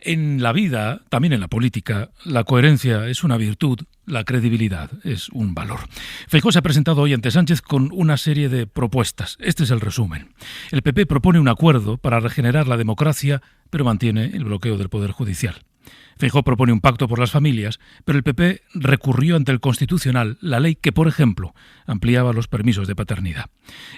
En la vida, también en la política, la coherencia es una virtud, la credibilidad es un valor. Feijóo se ha presentado hoy ante Sánchez con una serie de propuestas. Este es el resumen. El PP propone un acuerdo para regenerar la democracia, pero mantiene el bloqueo del Poder Judicial. Feijóo propone un pacto por las familias, pero el PP recurrió ante el Constitucional la ley que, por ejemplo, ampliaba los permisos de paternidad.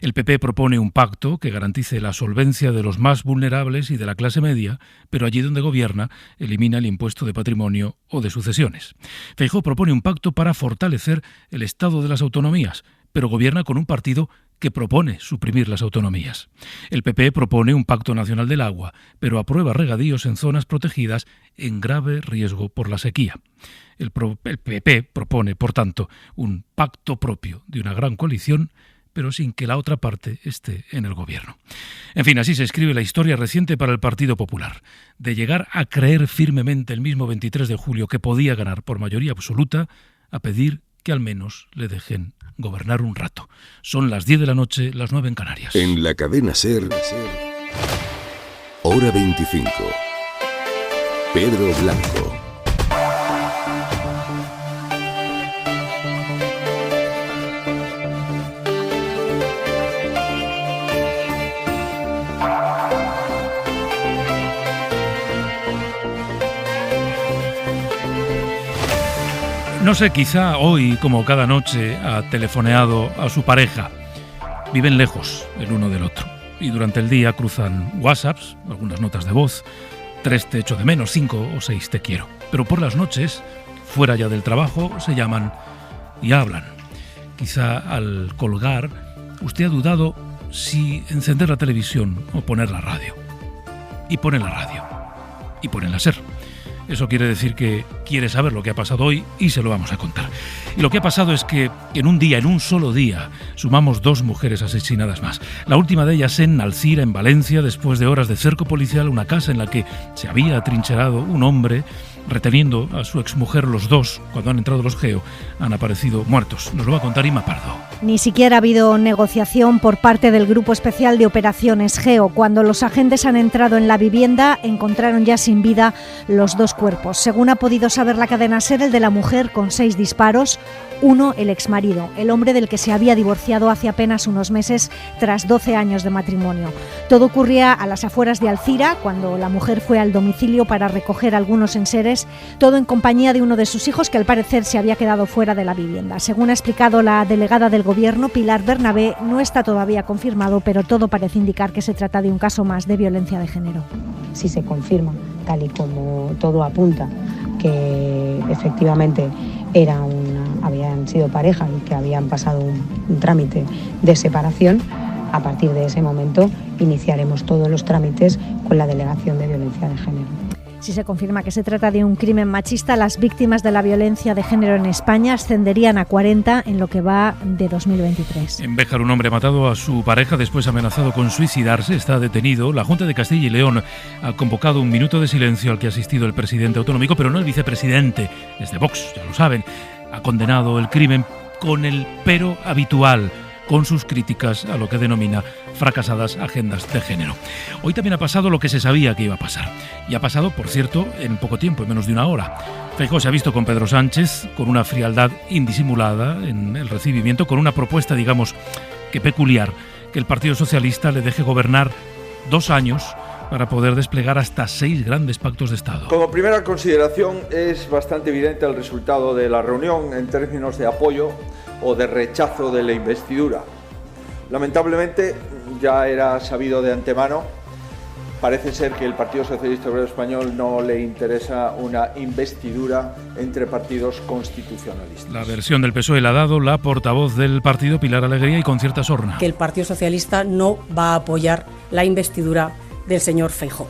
El PP propone un pacto que garantice la solvencia de los más vulnerables y de la clase media, pero allí donde gobierna elimina el impuesto de patrimonio o de sucesiones. Feijóo propone un pacto para fortalecer el Estado de las autonomías, pero gobierna con un partido que propone suprimir las autonomías. El PP propone un pacto nacional del agua, pero aprueba regadíos en zonas protegidas en grave riesgo por la sequía. El PP propone, por tanto, un pacto propio de una gran coalición, pero sin que la otra parte esté en el gobierno. En fin, así se escribe la historia reciente para el Partido Popular. De llegar a creer firmemente el mismo 23 de julio que podía ganar por mayoría absoluta, a pedir que al menos le dejen gobernar un rato. Son las 10 de la noche, las 9 en Canarias. En la cadena SER, Hora 25. Pedro Blanco. No sé, quizá hoy, como cada noche, ha telefoneado a su pareja. Viven lejos el uno del otro y durante el día cruzan WhatsApps, algunas notas de voz, 3 te echo de menos, 5 o 6 te quiero. Pero por las noches, fuera ya del trabajo, se llaman y hablan. Quizá al colgar, usted ha dudado si encender la televisión o poner la radio. Y pone la radio. Y pone la SER. Eso quiere decir que quiere saber lo que ha pasado hoy y se lo vamos a contar. Y lo que ha pasado es que en un solo día, sumamos 2 mujeres asesinadas más. La última de ellas en Alcira, en Valencia, después de horas de cerco policial, una casa en la que se había atrincherado un hombre reteniendo a su exmujer. Los 2, cuando han entrado los GEO, han aparecido muertos. Nos lo va a contar Ima Pardo. Ni siquiera ha habido negociación por parte del Grupo Especial de Operaciones GEO. Cuando los agentes han entrado en la vivienda, encontraron ya sin vida los 2 cuerpos. Según ha podido saber la cadena SER, el de la mujer con 6 disparos, uno el exmarido, el hombre del que se había divorciado hace apenas unos meses tras 12 años de matrimonio. Todo ocurría a las afueras de Alcira, cuando la mujer fue al domicilio para recoger algunos enseres, todo en compañía de uno de sus hijos que al parecer se había quedado fuera de la vivienda. Según ha explicado la delegada del Gobierno, Pilar Bernabé, no está todavía confirmado, pero todo parece indicar que se trata de un caso más de violencia de género. Si se confirma, tal y como todo apunta, que efectivamente habían sido pareja y que habían pasado un trámite de separación, a partir de ese momento iniciaremos todos los trámites con la Delegación de Violencia de Género. Si se confirma que se trata de un crimen machista, las víctimas de la violencia de género en España ascenderían a 40 en lo que va de 2023. En Béjar, un hombre ha matado a su pareja, después amenazado con suicidarse, está detenido. La Junta de Castilla y León ha convocado un minuto de silencio al que ha asistido el presidente autonómico, pero no el vicepresidente, es de Vox, ya lo saben. Ha condenado el crimen con el pero habitual, con sus críticas a lo que denomina fracasadas agendas de género. Hoy también ha pasado lo que se sabía que iba a pasar. Y ha pasado, por cierto, en poco tiempo, en menos de una hora. Feijóo se ha visto con Pedro Sánchez, con una frialdad indisimulada en el recibimiento, con una propuesta, digamos, que peculiar, que el Partido Socialista le deje gobernar 2 años para poder desplegar hasta 6 grandes pactos de Estado. Como primera consideración, es bastante evidente el resultado de la reunión en términos de apoyo o de rechazo de la investidura. Lamentablemente, ya era sabido de antemano, parece ser que el Partido Socialista Obrero Español no le interesa una investidura entre partidos constitucionalistas. La versión del PSOE la ha dado la portavoz del partido, Pilar Alegría, y con cierta sorna. Que el Partido Socialista no va a apoyar la investidura del señor Feijóo.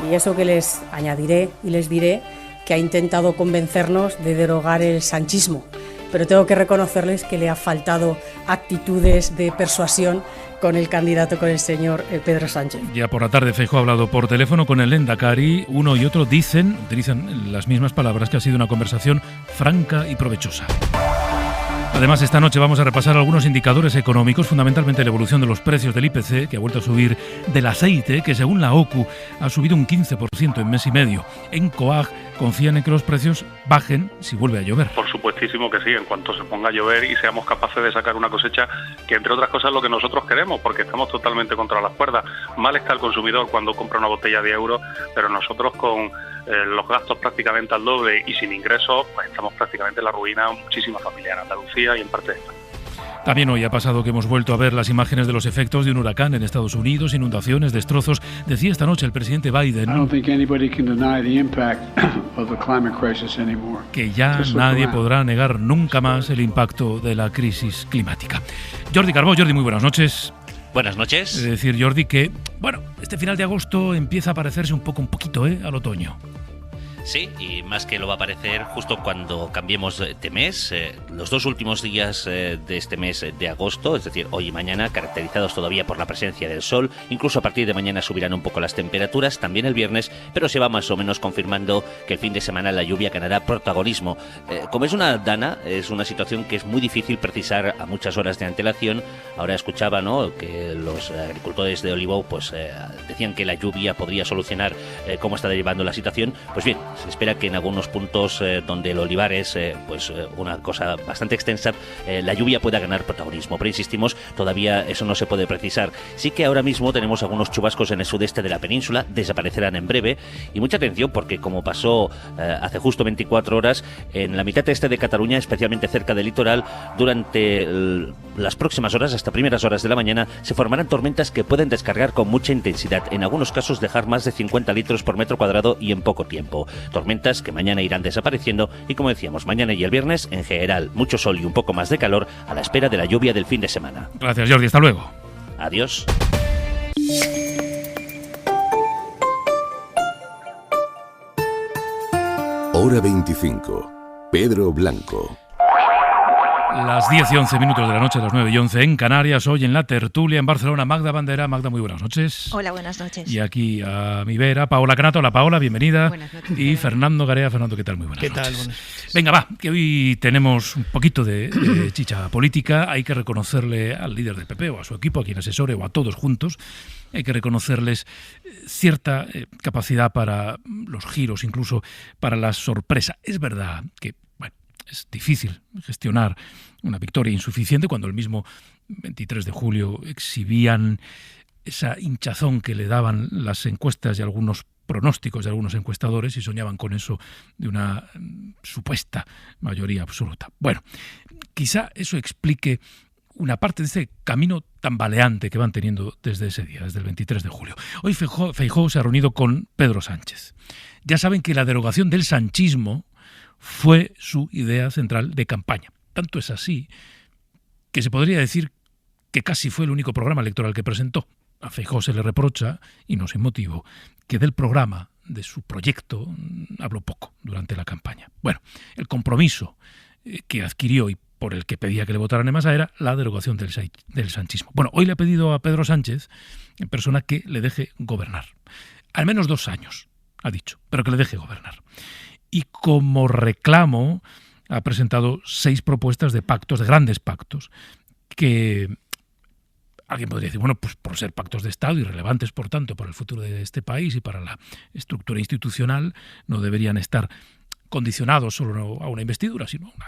Y eso que les añadiré y les diré que ha intentado convencernos de derogar el sanchismo, pero tengo que reconocerles que le ha faltado actitudes de persuasión con el candidato, con el señor Pedro Sánchez. Ya por la tarde Feijóo ha hablado por teléfono con el Lehendakari. Uno y otro utilizan las mismas palabras, que ha sido una conversación franca y provechosa. Además, esta noche vamos a repasar algunos indicadores económicos, fundamentalmente la evolución de los precios del IPC, que ha vuelto a subir, del aceite, que según la OCU ha subido un 15% en mes y medio. En COAG confían en que los precios bajen si vuelve a llover. Por supuestísimo que sí, en cuanto se ponga a llover y seamos capaces de sacar una cosecha que, entre otras cosas, es lo que nosotros queremos, porque estamos totalmente contra las cuerdas. Mal está el consumidor cuando compra una botella de euro, pero nosotros con los gastos prácticamente al doble y sin ingresos, pues estamos prácticamente en la ruina muchísimas familias en Andalucía y en parte de España. También hoy ha pasado que hemos vuelto a ver las imágenes de los efectos de un huracán en Estados Unidos, inundaciones, destrozos. Decía esta noche el presidente Biden que ya nadie podrá negar nunca más el impacto de la crisis climática. Jordi Carbó, Jordi, muy buenas noches. Buenas noches. Es decir, Jordi, que este final de agosto empieza a parecerse un poquito al otoño. Sí, y más que lo va a parecer justo cuando cambiemos de mes, los dos últimos días de este mes de agosto, es decir, hoy y mañana, caracterizados todavía por la presencia del sol. Incluso a partir de mañana subirán un poco las temperaturas, también el viernes, pero se va más o menos confirmando que el fin de semana la lluvia ganará protagonismo. Como es una dana, es una situación que es muy difícil precisar a muchas horas de antelación. Ahora escuchaba, ¿no?, que los agricultores de Olivou pues decían que la lluvia podría solucionar cómo está derivando la situación. Pues bien, se espera que en algunos puntos donde el olivar es una cosa bastante extensa, la lluvia pueda ganar protagonismo. Pero insistimos, todavía eso no se puede precisar. Sí que ahora mismo tenemos algunos chubascos en el sudeste de la península, desaparecerán en breve. Y mucha atención porque, como pasó hace justo 24 horas, en la mitad este de Cataluña, especialmente cerca del litoral, durante las próximas horas, hasta primeras horas de la mañana, se formarán tormentas que pueden descargar con mucha intensidad. En algunos casos dejar más de 50 litros por metro cuadrado y en poco tiempo. Tormentas que mañana irán desapareciendo y, como decíamos, mañana y el viernes, en general, mucho sol y un poco más de calor a la espera de la lluvia del fin de semana. Gracias, Jordi. Hasta luego. Adiós. Hora 25. Pedro Blanco. Las 10 y 11 minutos de la noche, las 9 y 11 en Canarias, hoy en la tertulia en Barcelona. Magda Bandera. Magda, muy buenas noches. Hola, buenas noches. Y aquí a mi vera, Paola Canato. Hola, Paola, bienvenida. Buenas noches. Y Fernando Garea. Fernando, ¿qué tal? Muy buenas noches. ¿Qué tal? Buenas noches. Venga, va, que hoy tenemos un poquito de chicha política. Hay que reconocerle al líder del PP o a su equipo, a quien asesore o a todos juntos, hay que reconocerles cierta capacidad para los giros, incluso para la sorpresa. Es verdad que es difícil gestionar una victoria insuficiente cuando el mismo 23 de julio exhibían esa hinchazón que le daban las encuestas y algunos pronósticos de algunos encuestadores y soñaban con eso de una supuesta mayoría absoluta. Bueno, quizá eso explique una parte de este camino tambaleante que van teniendo desde ese día, desde el 23 de julio. Hoy Feijóo se ha reunido con Pedro Sánchez. Ya saben que la derogación del sanchismo fue su idea central de campaña. Tanto es así que se podría decir que casi fue el único programa electoral que presentó. A Feijóo se le reprocha, y no sin motivo, que del programa, de su proyecto, habló poco durante la campaña. Bueno, el compromiso que adquirió y por el que pedía que le votaran en masa era la derogación del sanchismo. Bueno, hoy le ha pedido a Pedro Sánchez, en persona, que le deje gobernar. Al menos 2 años, ha dicho, pero que le deje gobernar. Y como reclamo ha presentado 6 propuestas de pactos, de grandes pactos, que alguien podría decir, bueno, pues por ser pactos de Estado y relevantes, por tanto, para el futuro de este país y para la estructura institucional, no deberían estar condicionados solo a una investidura, sino a una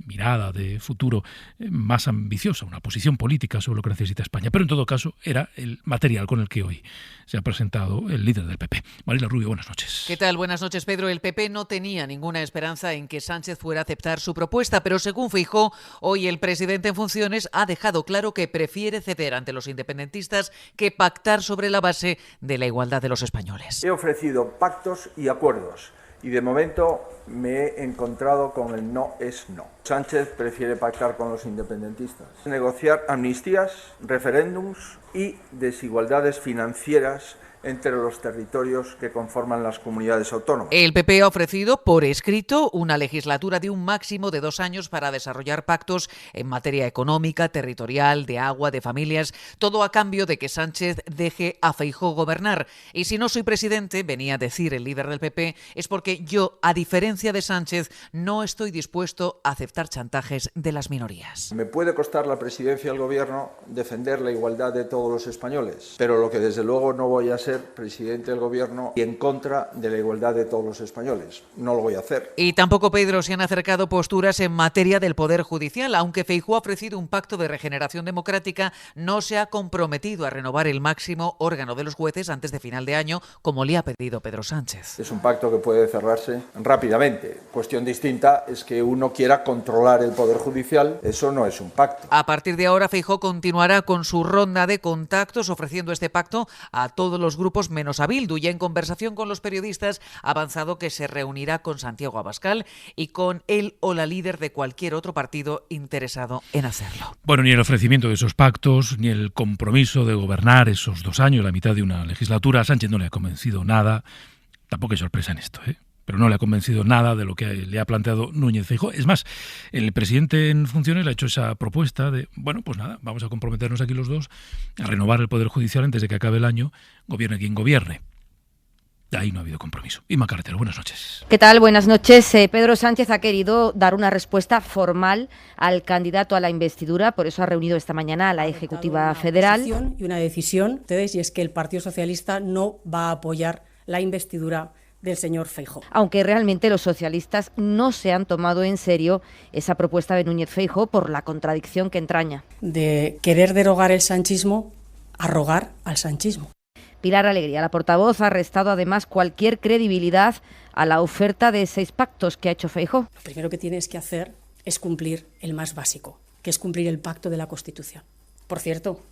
mirada de futuro más ambiciosa, una posición política sobre lo que necesita España. Pero en todo caso era el material con el que hoy se ha presentado el líder del PP. Marila Rubio, buenas noches. ¿Qué tal? Buenas noches, Pedro. El PP no tenía ninguna esperanza en que Sánchez fuera a aceptar su propuesta, pero según Feijóo, hoy el presidente en funciones ha dejado claro que prefiere ceder ante los independentistas que pactar sobre la base de la igualdad de los españoles. He ofrecido pactos y acuerdos. Y de momento me he encontrado con el no es no. Sánchez prefiere pactar con los independentistas, negociar amnistías, referéndums y desigualdades financieras entre los territorios que conforman las comunidades autónomas. El PP ha ofrecido por escrito una legislatura de un máximo de 2 años para desarrollar pactos en materia económica, territorial, de agua, de familias, todo a cambio de que Sánchez deje a Feijóo gobernar. Y si no soy presidente, venía a decir el líder del PP, es porque yo, a diferencia de Sánchez, no estoy dispuesto a aceptar chantajes de las minorías. Me puede costar la presidencia del gobierno defender la igualdad de todos los españoles, pero lo que desde luego no voy a ser presidente del gobierno y en contra de la igualdad de todos los españoles. No lo voy a hacer. Y tampoco, Pedro, se han acercado posturas en materia del Poder Judicial. Aunque Feijóo ha ofrecido un pacto de regeneración democrática, no se ha comprometido a renovar el máximo órgano de los jueces antes de final de año, como le ha pedido Pedro Sánchez. Es un pacto que puede cerrarse rápidamente. Cuestión distinta es que uno quiera controlar el Poder Judicial. Eso no es un pacto. A partir de ahora, Feijóo continuará con su ronda de contactos, ofreciendo este pacto a todos los grupos menos a Bildu, y en conversación con los periodistas ha avanzado que se reunirá con Santiago Abascal y con él o la líder de cualquier otro partido interesado en hacerlo. Bueno, ni el ofrecimiento de esos pactos, ni el compromiso de gobernar esos 2 años, la mitad de una legislatura, a Sánchez no le ha convencido nada. Tampoco hay sorpresa en esto, pero no le ha convencido nada de lo que le ha planteado Núñez Feijóo. Es más, el presidente en funciones le ha hecho esa propuesta de, bueno, pues nada, vamos a comprometernos aquí los dos a renovar el Poder Judicial antes de que acabe el año, gobierne quien gobierne. Ahí no ha habido compromiso. Inma Carretero, buenas noches. ¿Qué tal? Buenas noches. Pedro Sánchez ha querido dar una respuesta formal al candidato a la investidura, por eso ha reunido esta mañana a la Ejecutiva Federal. Y una decisión, y es que el Partido Socialista no va a apoyar la investidura del señor Feijóo. Aunque realmente los socialistas no se han tomado en serio esa propuesta de Núñez Feijóo por la contradicción que entraña. De querer derogar el sanchismo a rogar al sanchismo. Pilar Alegría, la portavoz, ha restado además cualquier credibilidad a la oferta de 6 pactos que ha hecho Feijóo. Lo primero que tienes que hacer es cumplir el más básico, que es cumplir el pacto de la Constitución. Por cierto,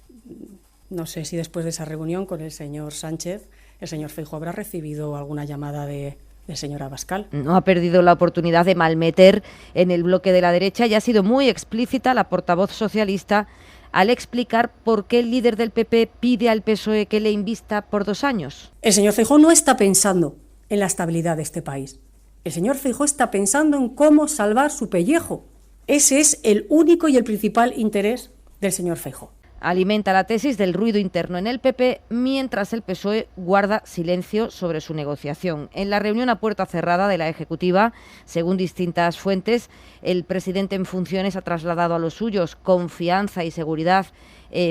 no sé si después de esa reunión con el señor Sánchez, el señor Feijóo habrá recibido alguna llamada del señor Abascal. No ha perdido la oportunidad de malmeter en el bloque de la derecha y ha sido muy explícita la portavoz socialista al explicar por qué el líder del PP pide al PSOE que le invista por 2 años. El señor Feijóo no está pensando en la estabilidad de este país. El señor Feijóo está pensando en cómo salvar su pellejo. Ese es el único y el principal interés del señor Feijóo. Alimenta la tesis del ruido interno en el PP, mientras el PSOE guarda silencio sobre su negociación. En la reunión a puerta cerrada de la Ejecutiva, según distintas fuentes, el presidente en funciones ha trasladado a los suyos confianza y seguridad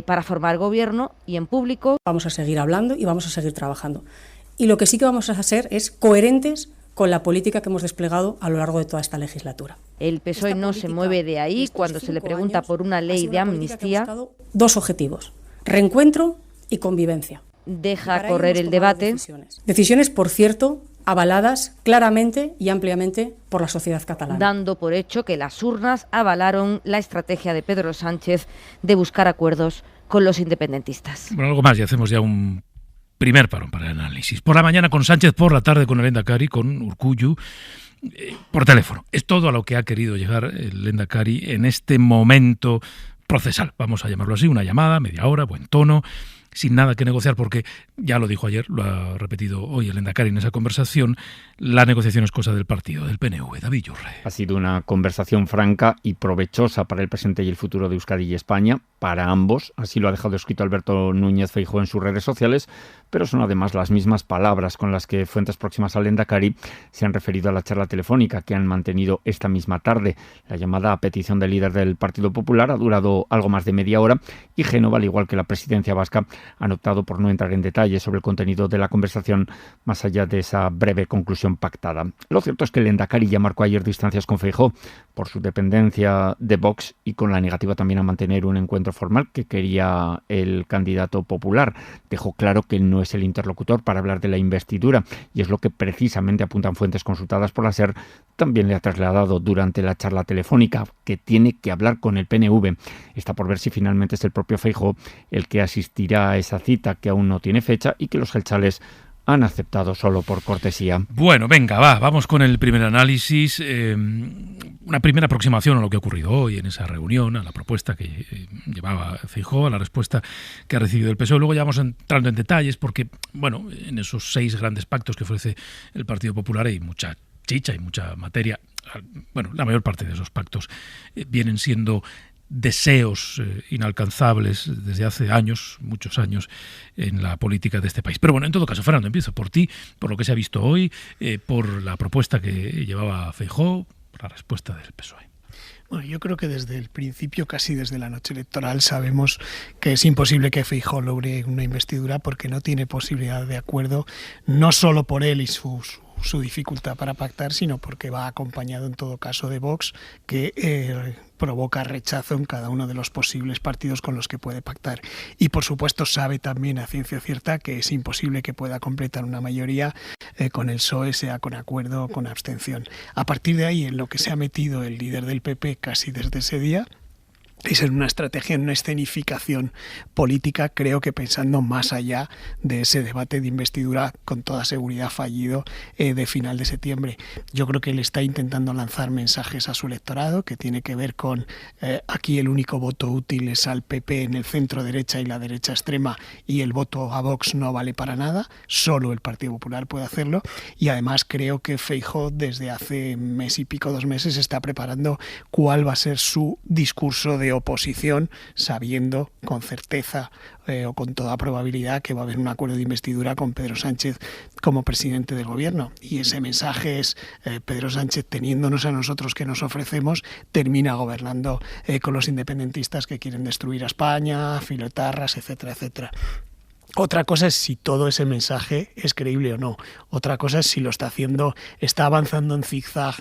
para formar gobierno, y en público vamos a seguir hablando y vamos a seguir trabajando. Y lo que sí que vamos a hacer es coherentes con la política que hemos desplegado a lo largo de toda esta legislatura. El PSOE no se mueve de ahí cuando se le pregunta por una ley de amnistía. 2 objetivos: reencuentro y convivencia. Deja correr el debate. Decisiones, por cierto, avaladas claramente y ampliamente por la sociedad catalana. Dando por hecho que las urnas avalaron la estrategia de Pedro Sánchez de buscar acuerdos con los independentistas. Bueno, algo más, y hacemos ya un primer parón para el análisis. Por la mañana con Sánchez, por la tarde con el Lehendakari, con Urkullu, por teléfono. Es todo a lo que ha querido llegar el Lehendakari en este momento procesal. Vamos a llamarlo así, una llamada, media hora, buen tono, sin nada que negociar, porque ya lo dijo ayer, lo ha repetido hoy el Lehendakari en esa conversación, la negociación es cosa del partido, del PNV. David Yurre. Ha sido una conversación franca y provechosa para el presente y el futuro de Euskadi y España, para ambos. Así lo ha dejado escrito Alberto Núñez Feijóo en sus redes sociales, pero son además las mismas palabras con las que fuentes próximas al Lehendakari se han referido a la charla telefónica que han mantenido esta misma tarde. La llamada a petición del líder del Partido Popular ha durado algo más de media hora y Génova, al igual que la presidencia vasca, han optado por no entrar en detalles sobre el contenido de la conversación más allá de esa breve conclusión pactada. Lo cierto es que el Lehendakari ya marcó ayer distancias con Feijóo por su dependencia de Vox y con la negativa también a mantener un encuentro formal que quería el candidato popular. Dejó claro que no es el interlocutor para hablar de la investidura, y es lo que precisamente apuntan fuentes consultadas por la SER. También le ha trasladado durante la charla telefónica que tiene que hablar con el PNV. Está por ver si finalmente es el propio Feijóo el que asistirá a esa cita, que aún no tiene fecha y que los jeltzales han aceptado solo por cortesía. Bueno, venga, vamos con el primer análisis. una primera aproximación a lo que ha ocurrido hoy en esa reunión, a la propuesta que llevaba Feijóo, a la respuesta que ha recibido el PSOE. Luego ya vamos entrando en detalles porque, bueno, en esos 6 grandes pactos que ofrece el Partido Popular hay mucha chicha y mucha materia. Bueno, la mayor parte de esos pactos vienen siendo deseos inalcanzables desde hace años, muchos años, en la política de este país. Pero bueno, en todo caso, Fernando, empiezo por ti, por lo que se ha visto hoy, por la propuesta que llevaba Feijóo, por la respuesta del PSOE. Bueno, yo creo que desde el principio, casi desde la noche electoral, sabemos que es imposible que Feijóo logre una investidura porque no tiene posibilidad de acuerdo, no solo por él y su dificultad para pactar, sino porque va acompañado en todo caso de Vox, que provoca rechazo en cada uno de los posibles partidos con los que puede pactar. Y por supuesto sabe también a ciencia cierta que es imposible que pueda completar una mayoría con el PSOE, sea con acuerdo o con abstención. A partir de ahí, en lo que se ha metido el líder del PP casi desde ese día, es en una estrategia, en una escenificación política, creo que pensando más allá de ese debate de investidura con toda seguridad fallido de final de septiembre. Yo creo que él está intentando lanzar mensajes a su electorado que tiene que ver con aquí el único voto útil es al PP en el centro derecha y la derecha extrema y el voto a Vox no vale para nada, solo el Partido Popular puede hacerlo y además creo que Feijóo desde hace mes y pico, 2 meses, está preparando cuál va a ser su discurso de oposición, sabiendo con certeza o con toda probabilidad que va a haber un acuerdo de investidura con Pedro Sánchez como presidente del gobierno. Y ese mensaje es Pedro Sánchez, teniéndonos a nosotros que nos ofrecemos, termina gobernando con los independentistas que quieren destruir a España, filoetarras, etcétera, etcétera. Otra cosa es si todo ese mensaje es creíble o no. Otra cosa es si lo está haciendo, está avanzando en zigzag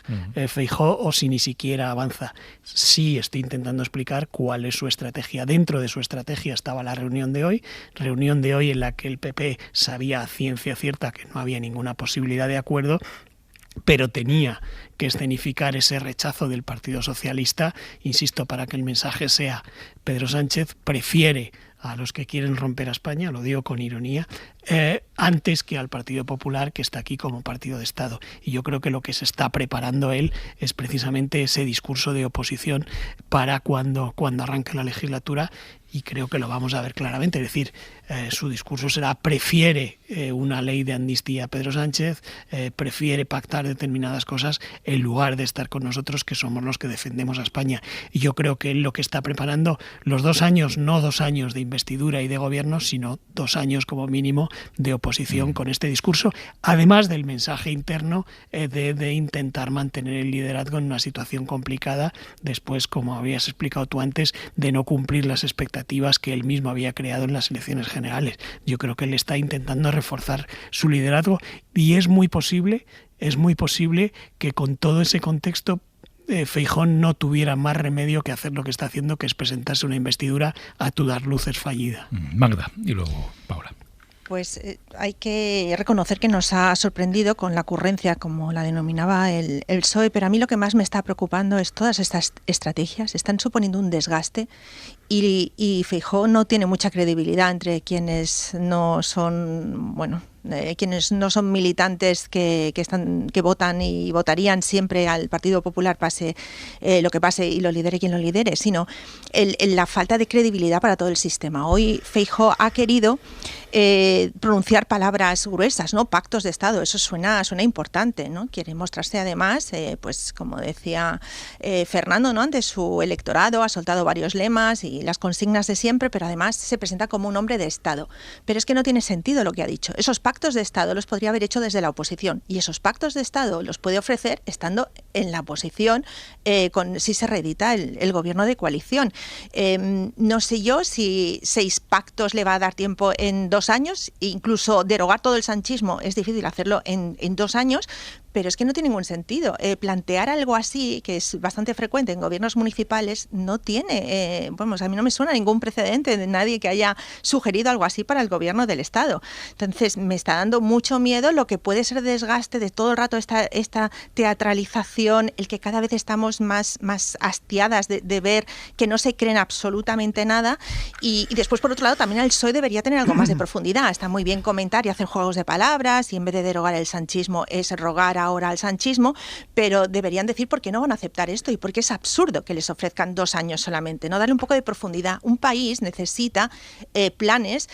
Feijóo o si ni siquiera avanza. Sí estoy intentando explicar cuál es su estrategia. Dentro de su estrategia estaba la reunión de hoy en la que el PP sabía a ciencia cierta que no había ninguna posibilidad de acuerdo, pero tenía que escenificar ese rechazo del Partido Socialista, insisto, para que el mensaje sea Pedro Sánchez prefiere a los que quieren romper a España, lo digo con ironía, antes que al Partido Popular, que está aquí como partido de Estado. Y yo creo que lo que se está preparando él es precisamente ese discurso de oposición para cuando arranque la legislatura, y creo que lo vamos a ver claramente. Es decir, su discurso será prefiere una ley de amnistía a Pedro Sánchez, prefiere pactar determinadas cosas en lugar de estar con nosotros, que somos los que defendemos a España. Y yo creo que él lo que está preparando, los 2 años, no 2 años de investidura y de gobierno, sino 2 años como mínimo de oposición con este discurso, además del mensaje interno de intentar mantener el liderazgo en una situación complicada después, como habías explicado tú antes, de no cumplir las expectativas que él mismo había creado en las elecciones generales. Yo creo que él está intentando reforzar su liderazgo y es muy posible que con todo ese contexto Feijóo no tuviera más remedio que hacer lo que está haciendo, que es presentarse una investidura a todas luces fallida. Magda, y luego Paula. Pues hay que reconocer que nos ha sorprendido con la ocurrencia, como la denominaba el PSOE, pero a mí lo que más me está preocupando es todas estas estrategias están suponiendo un desgaste y Feijóo no tiene mucha credibilidad entre quienes no son, quienes no son militantes que votan y votarían siempre al Partido Popular, pase lo que pase y lo lidere quien lo lidere, sino la falta de credibilidad para todo el sistema. Hoy Feijóo ha querido pronunciar palabras gruesas, ¿no? Pactos de Estado, eso suena importante, ¿no? Quiere mostrarse además, pues como decía Fernando, ¿no? Ante su electorado, ha soltado varios lemas y las consignas de siempre, pero además se presenta como un hombre de Estado. Pero es que no tiene sentido lo que ha dicho. Esos pactos de Estado los podría haber hecho desde la oposición y esos pactos de Estado los puede ofrecer estando en la oposición si se reedita el gobierno de coalición. No sé yo si 6 pactos le va a dar tiempo en 2 años, incluso derogar todo el sanchismo es difícil hacerlo en 2 años, pero es que no tiene ningún sentido. Plantear algo así, que es bastante frecuente en gobiernos municipales, no tiene, a mí no me suena ningún precedente de nadie que haya sugerido algo así para el gobierno del Estado. Entonces me está dando mucho miedo lo que puede ser desgaste de todo el rato esta teatralización polarización, el que cada vez estamos más hastiadas de ver que no se creen absolutamente nada. Y después, por otro lado, también el PSOE debería tener algo más de profundidad. Está muy bien comentar y hacer juegos de palabras, y en vez de derogar el sanchismo es rogar ahora al sanchismo, pero deberían decir por qué no van a aceptar esto y por qué es absurdo que les ofrezcan 2 años solamente, ¿no? Darle un poco de profundidad. Un país necesita planes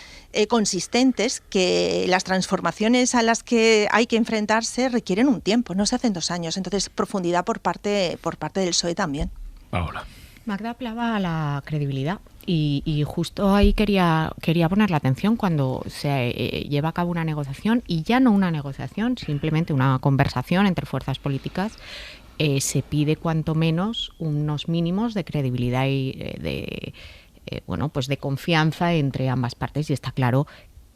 consistentes, que las transformaciones a las que hay que enfrentarse requieren un tiempo, no se hacen 2 años. Entonces, profundidad por parte del PSOE también. Paola. Magda hablaba a la credibilidad y justo ahí quería poner la atención cuando se lleva a cabo una negociación, y ya no una negociación, simplemente una conversación entre fuerzas políticas. Se pide cuanto menos unos mínimos de credibilidad y de confianza entre ambas partes, y está claro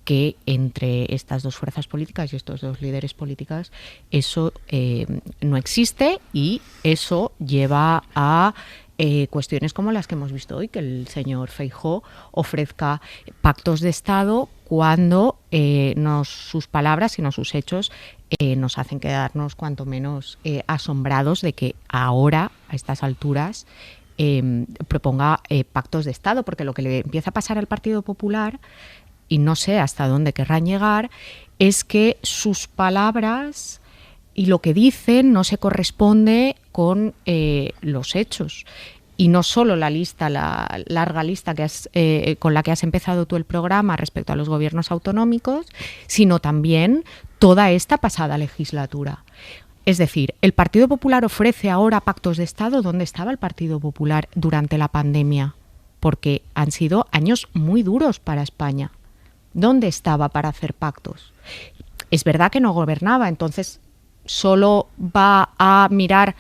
que entre estas dos fuerzas políticas y estos dos líderes políticos eso no existe, y eso lleva a cuestiones como las que hemos visto hoy, que el señor Feijóo ofrezca pactos de Estado cuando no sus palabras sino sus hechos nos hacen quedarnos cuanto menos asombrados de que ahora, a estas alturas, proponga pactos de Estado, porque lo que le empieza a pasar al Partido Popular, y no sé hasta dónde querrán llegar, es que sus palabras y lo que dicen no se corresponde con los hechos. Y no solo la larga lista con la que has empezado tú el programa respecto a los gobiernos autonómicos, sino también toda esta pasada legislatura. Es decir, el Partido Popular ofrece ahora pactos de Estado. ¿Dónde estaba el Partido Popular durante la pandemia? Porque han sido años muy duros para España. ¿Dónde estaba para hacer pactos? Es verdad que no gobernaba, entonces solo va a mirar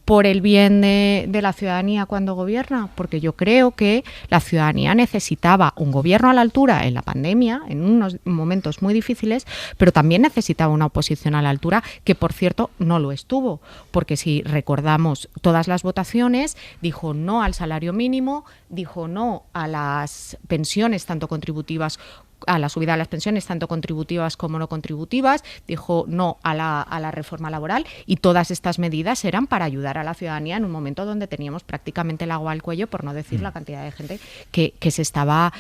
por el bien de la ciudadanía cuando gobierna, porque yo creo que la ciudadanía necesitaba un gobierno a la altura en la pandemia, en unos momentos muy difíciles, pero también necesitaba una oposición a la altura, que por cierto no lo estuvo, porque si recordamos todas las votaciones, dijo no al salario mínimo, dijo no a las pensiones tanto contributivas, a la subida de las pensiones, tanto contributivas como no contributivas, dijo no a la reforma laboral, y todas estas medidas eran para ayudar a la ciudadanía en un momento donde teníamos prácticamente el agua al cuello, por no decir la cantidad de gente que se estaba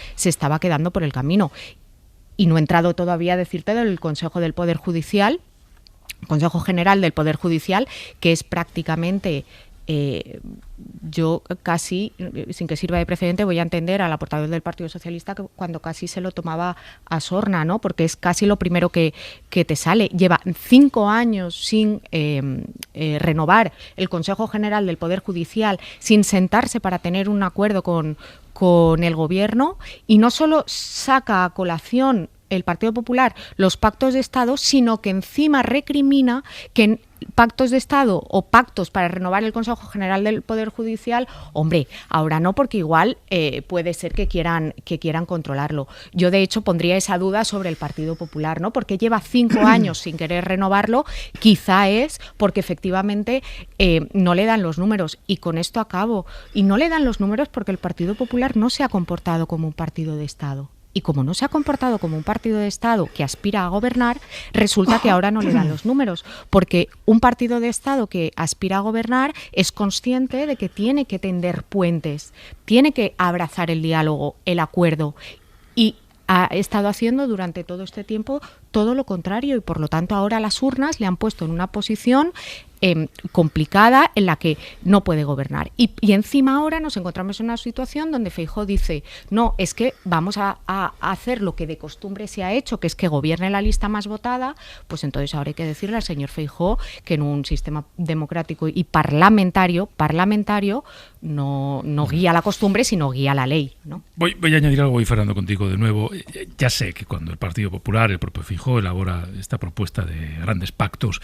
quedando por el camino. Y no he entrado todavía a decirte del Consejo del Poder Judicial, Consejo General del Poder Judicial, que es prácticamente... yo casi, sin que sirva de precedente, voy a entender a la portavoz del Partido Socialista que cuando casi se lo tomaba a sorna, ¿no? Porque es casi lo primero que te sale. Lleva 5 años sin renovar el Consejo General del Poder Judicial, sin sentarse para tener un acuerdo con el Gobierno, y no solo saca a colación el Partido Popular los pactos de Estado, sino que encima recrimina que pactos de Estado o pactos para renovar el Consejo General del Poder Judicial, hombre, ahora no, porque igual puede ser que quieran controlarlo. Yo, de hecho, pondría esa duda sobre el Partido Popular, ¿no? Porque lleva 5 años sin querer renovarlo, quizá es porque efectivamente no le dan los números. Y con esto acabo. Y no le dan los números porque el Partido Popular no se ha comportado como un partido de Estado. Y como no se ha comportado como un partido de Estado que aspira a gobernar, resulta que ahora no le dan los números, porque un partido de Estado que aspira a gobernar es consciente de que tiene que tender puentes, tiene que abrazar el diálogo, el acuerdo, y ha estado haciendo durante todo este tiempo todo lo contrario, y por lo tanto ahora las urnas le han puesto en una posición complicada en la que no puede gobernar. Y encima ahora nos encontramos en una situación donde Feijóo dice, no, es que vamos a hacer lo que de costumbre se ha hecho, que es que gobierne la lista más votada. Pues entonces ahora hay que decirle al señor Feijóo que en un sistema democrático y parlamentario no guía la costumbre, sino guía la ley, ¿no? Voy a añadir algo, y Fernando, contigo de nuevo. Ya sé que cuando el Partido Popular, el propio Feijóo, elabora esta propuesta de grandes pactos,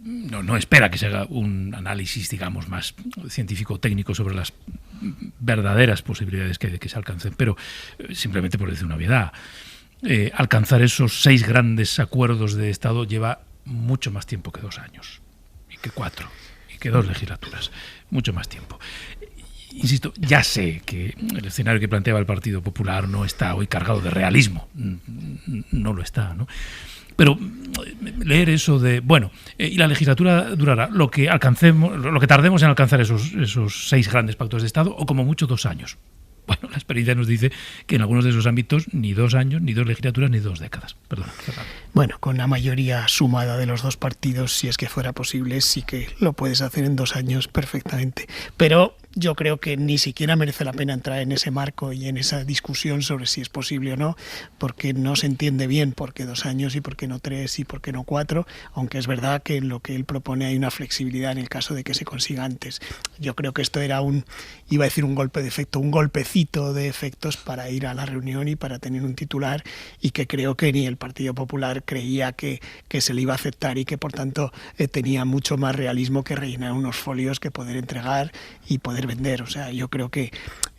no espera que se haga un análisis, digamos, más científico-técnico sobre las verdaderas posibilidades que hay de que se alcancen, pero simplemente por decir una obviedad, alcanzar esos 6 grandes acuerdos de Estado lleva mucho más tiempo que 2 años, y que 4, y que 2 legislaturas, mucho más tiempo. Insisto, ya sé que el escenario que planteaba el Partido Popular no está hoy cargado de realismo, no lo está, ¿no? Pero leer eso de, bueno, y la legislatura durará lo que tardemos en alcanzar esos 6 grandes pactos de Estado, o como mucho 2 años. Bueno, la experiencia nos dice que en algunos de esos ámbitos ni 2 años, ni 2 legislaturas, ni 2 décadas. Perdón, Fernando. Bueno, con la mayoría sumada de los 2 partidos, si es que fuera posible, sí que lo puedes hacer en 2 años perfectamente. Pero yo creo que ni siquiera merece la pena entrar en ese marco y en esa discusión sobre si es posible o no, porque no se entiende bien por qué 2 años y por qué no 3 y por qué no 4, aunque es verdad que en lo que él propone hay una flexibilidad en el caso de que se consiga antes. Yo creo que esto era iba a decir un golpe de efecto, un golpecito de efectos para ir a la reunión y para tener un titular, y que creo que ni el Partido Popular creía que se le iba a aceptar, y que por tanto tenía mucho más realismo que rellenar unos folios que poder entregar y poder vender. O sea, yo creo que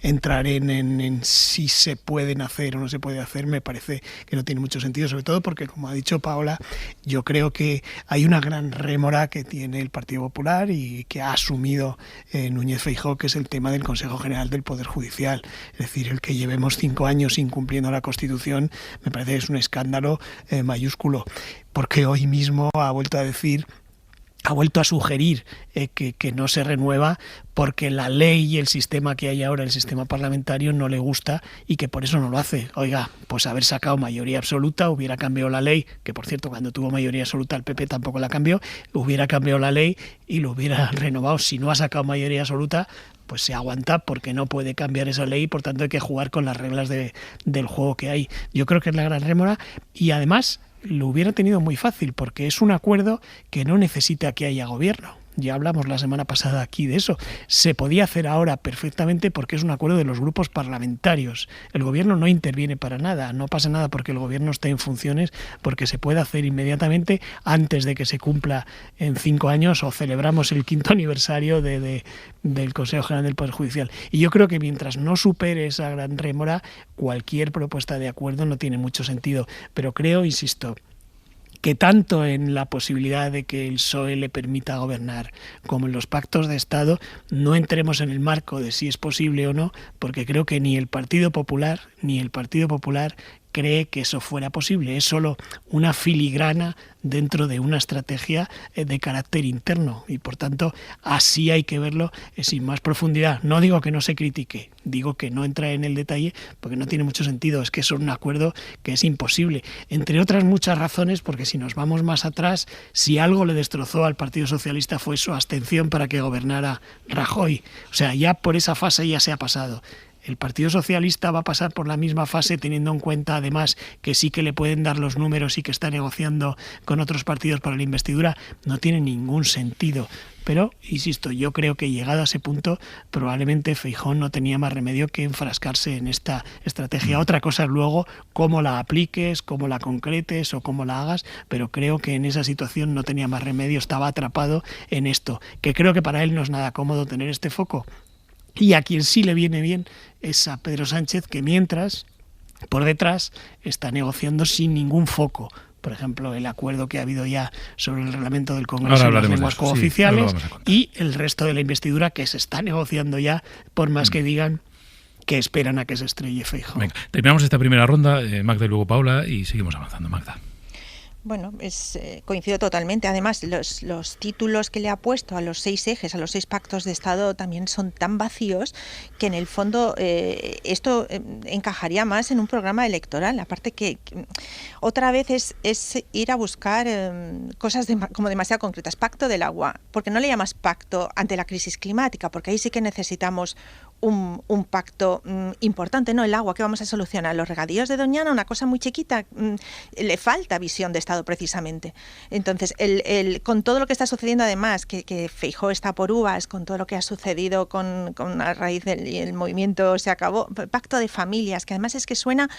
entrar en si se pueden hacer o no se puede hacer me parece que no tiene mucho sentido, sobre todo porque, como ha dicho Paola, yo creo que hay una gran rémora que tiene el Partido Popular y que ha asumido Núñez Feijóo, que es el tema del Consejo General del Poder Judicial. Es decir, el que llevemos 5 años incumpliendo la Constitución me parece que es un escándalo mayúsculo, porque hoy mismo ha vuelto a sugerir que no se renueva porque la ley y el sistema que hay ahora, el sistema parlamentario, no le gusta y que por eso no lo hace. Oiga, pues haber sacado mayoría absoluta hubiera cambiado la ley, que por cierto cuando tuvo mayoría absoluta el PP tampoco la cambió, hubiera cambiado la ley y lo hubiera renovado. Si no ha sacado mayoría absoluta, pues se aguanta porque no puede cambiar esa ley y por tanto hay que jugar con las reglas del juego que hay. Yo creo que es la gran rémora, y además lo hubiera tenido muy fácil porque es un acuerdo que no necesita que haya gobierno. Ya hablamos la semana pasada aquí de eso. Se podía hacer ahora perfectamente porque es un acuerdo de los grupos parlamentarios. El gobierno no interviene para nada, no pasa nada porque el gobierno esté en funciones, porque se puede hacer inmediatamente antes de que se cumpla en 5 años o celebramos el 5º aniversario del Consejo General del Poder Judicial. Y yo creo que mientras no supere esa gran rémora, cualquier propuesta de acuerdo no tiene mucho sentido. Pero creo, insisto, que tanto en la posibilidad de que el PSOE le permita gobernar como en los pactos de Estado no entremos en el marco de si es posible o no, porque creo que ni el Partido Popular cree que eso fuera posible. Es solo una filigrana dentro de una estrategia de carácter interno y por tanto así hay que verlo sin más profundidad. No digo que no se critique, digo que no entra en el detalle porque no tiene mucho sentido. Es que es un acuerdo que es imposible, entre otras muchas razones, porque si nos vamos más atrás, si algo le destrozó al Partido Socialista fue su abstención para que gobernara Rajoy. O sea, ya por esa fase ya se ha pasado. El Partido Socialista va a pasar por la misma fase teniendo en cuenta además que sí que le pueden dar los números y que está negociando con otros partidos para la investidura. No tiene ningún sentido. Pero, insisto, yo creo que llegado a ese punto probablemente Feijóo no tenía más remedio que enfrascarse en esta estrategia. Otra cosa es luego cómo la apliques, cómo la concretes o cómo la hagas, pero creo que en esa situación no tenía más remedio, estaba atrapado en esto, que creo que para él no es nada cómodo tener este foco. Y a quien sí le viene bien es a Pedro Sánchez, que mientras, por detrás, está negociando sin ningún foco. Por ejemplo, el acuerdo que ha habido ya sobre el reglamento del Congreso de las lenguas cooficiales y el resto de la investidura que se está negociando ya, por más que digan que esperan a que se estrelle Feijóo. Venga, terminamos esta primera ronda, Magda y luego Paula, y seguimos avanzando. Magda. Bueno, coincido totalmente. Además, los títulos que le ha puesto a los 6 ejes, a los 6 pactos de Estado, también son tan vacíos que en el fondo esto encajaría más en un programa electoral. Aparte que otra vez es ir a buscar cosas como demasiado concretas. Pacto del agua. ¿Por qué no le llamas pacto ante la crisis climática? Porque ahí sí que necesitamos un pacto importante, ¿no? El agua, ¿qué vamos a solucionar? Los regadíos de Doñana, una cosa muy chiquita, le falta visión de Estado precisamente. Entonces, con todo lo que está sucediendo además, que Feijóo está por uvas, con todo lo que ha sucedido con a raíz del movimiento se acabó, pacto de familias, que además es que suena,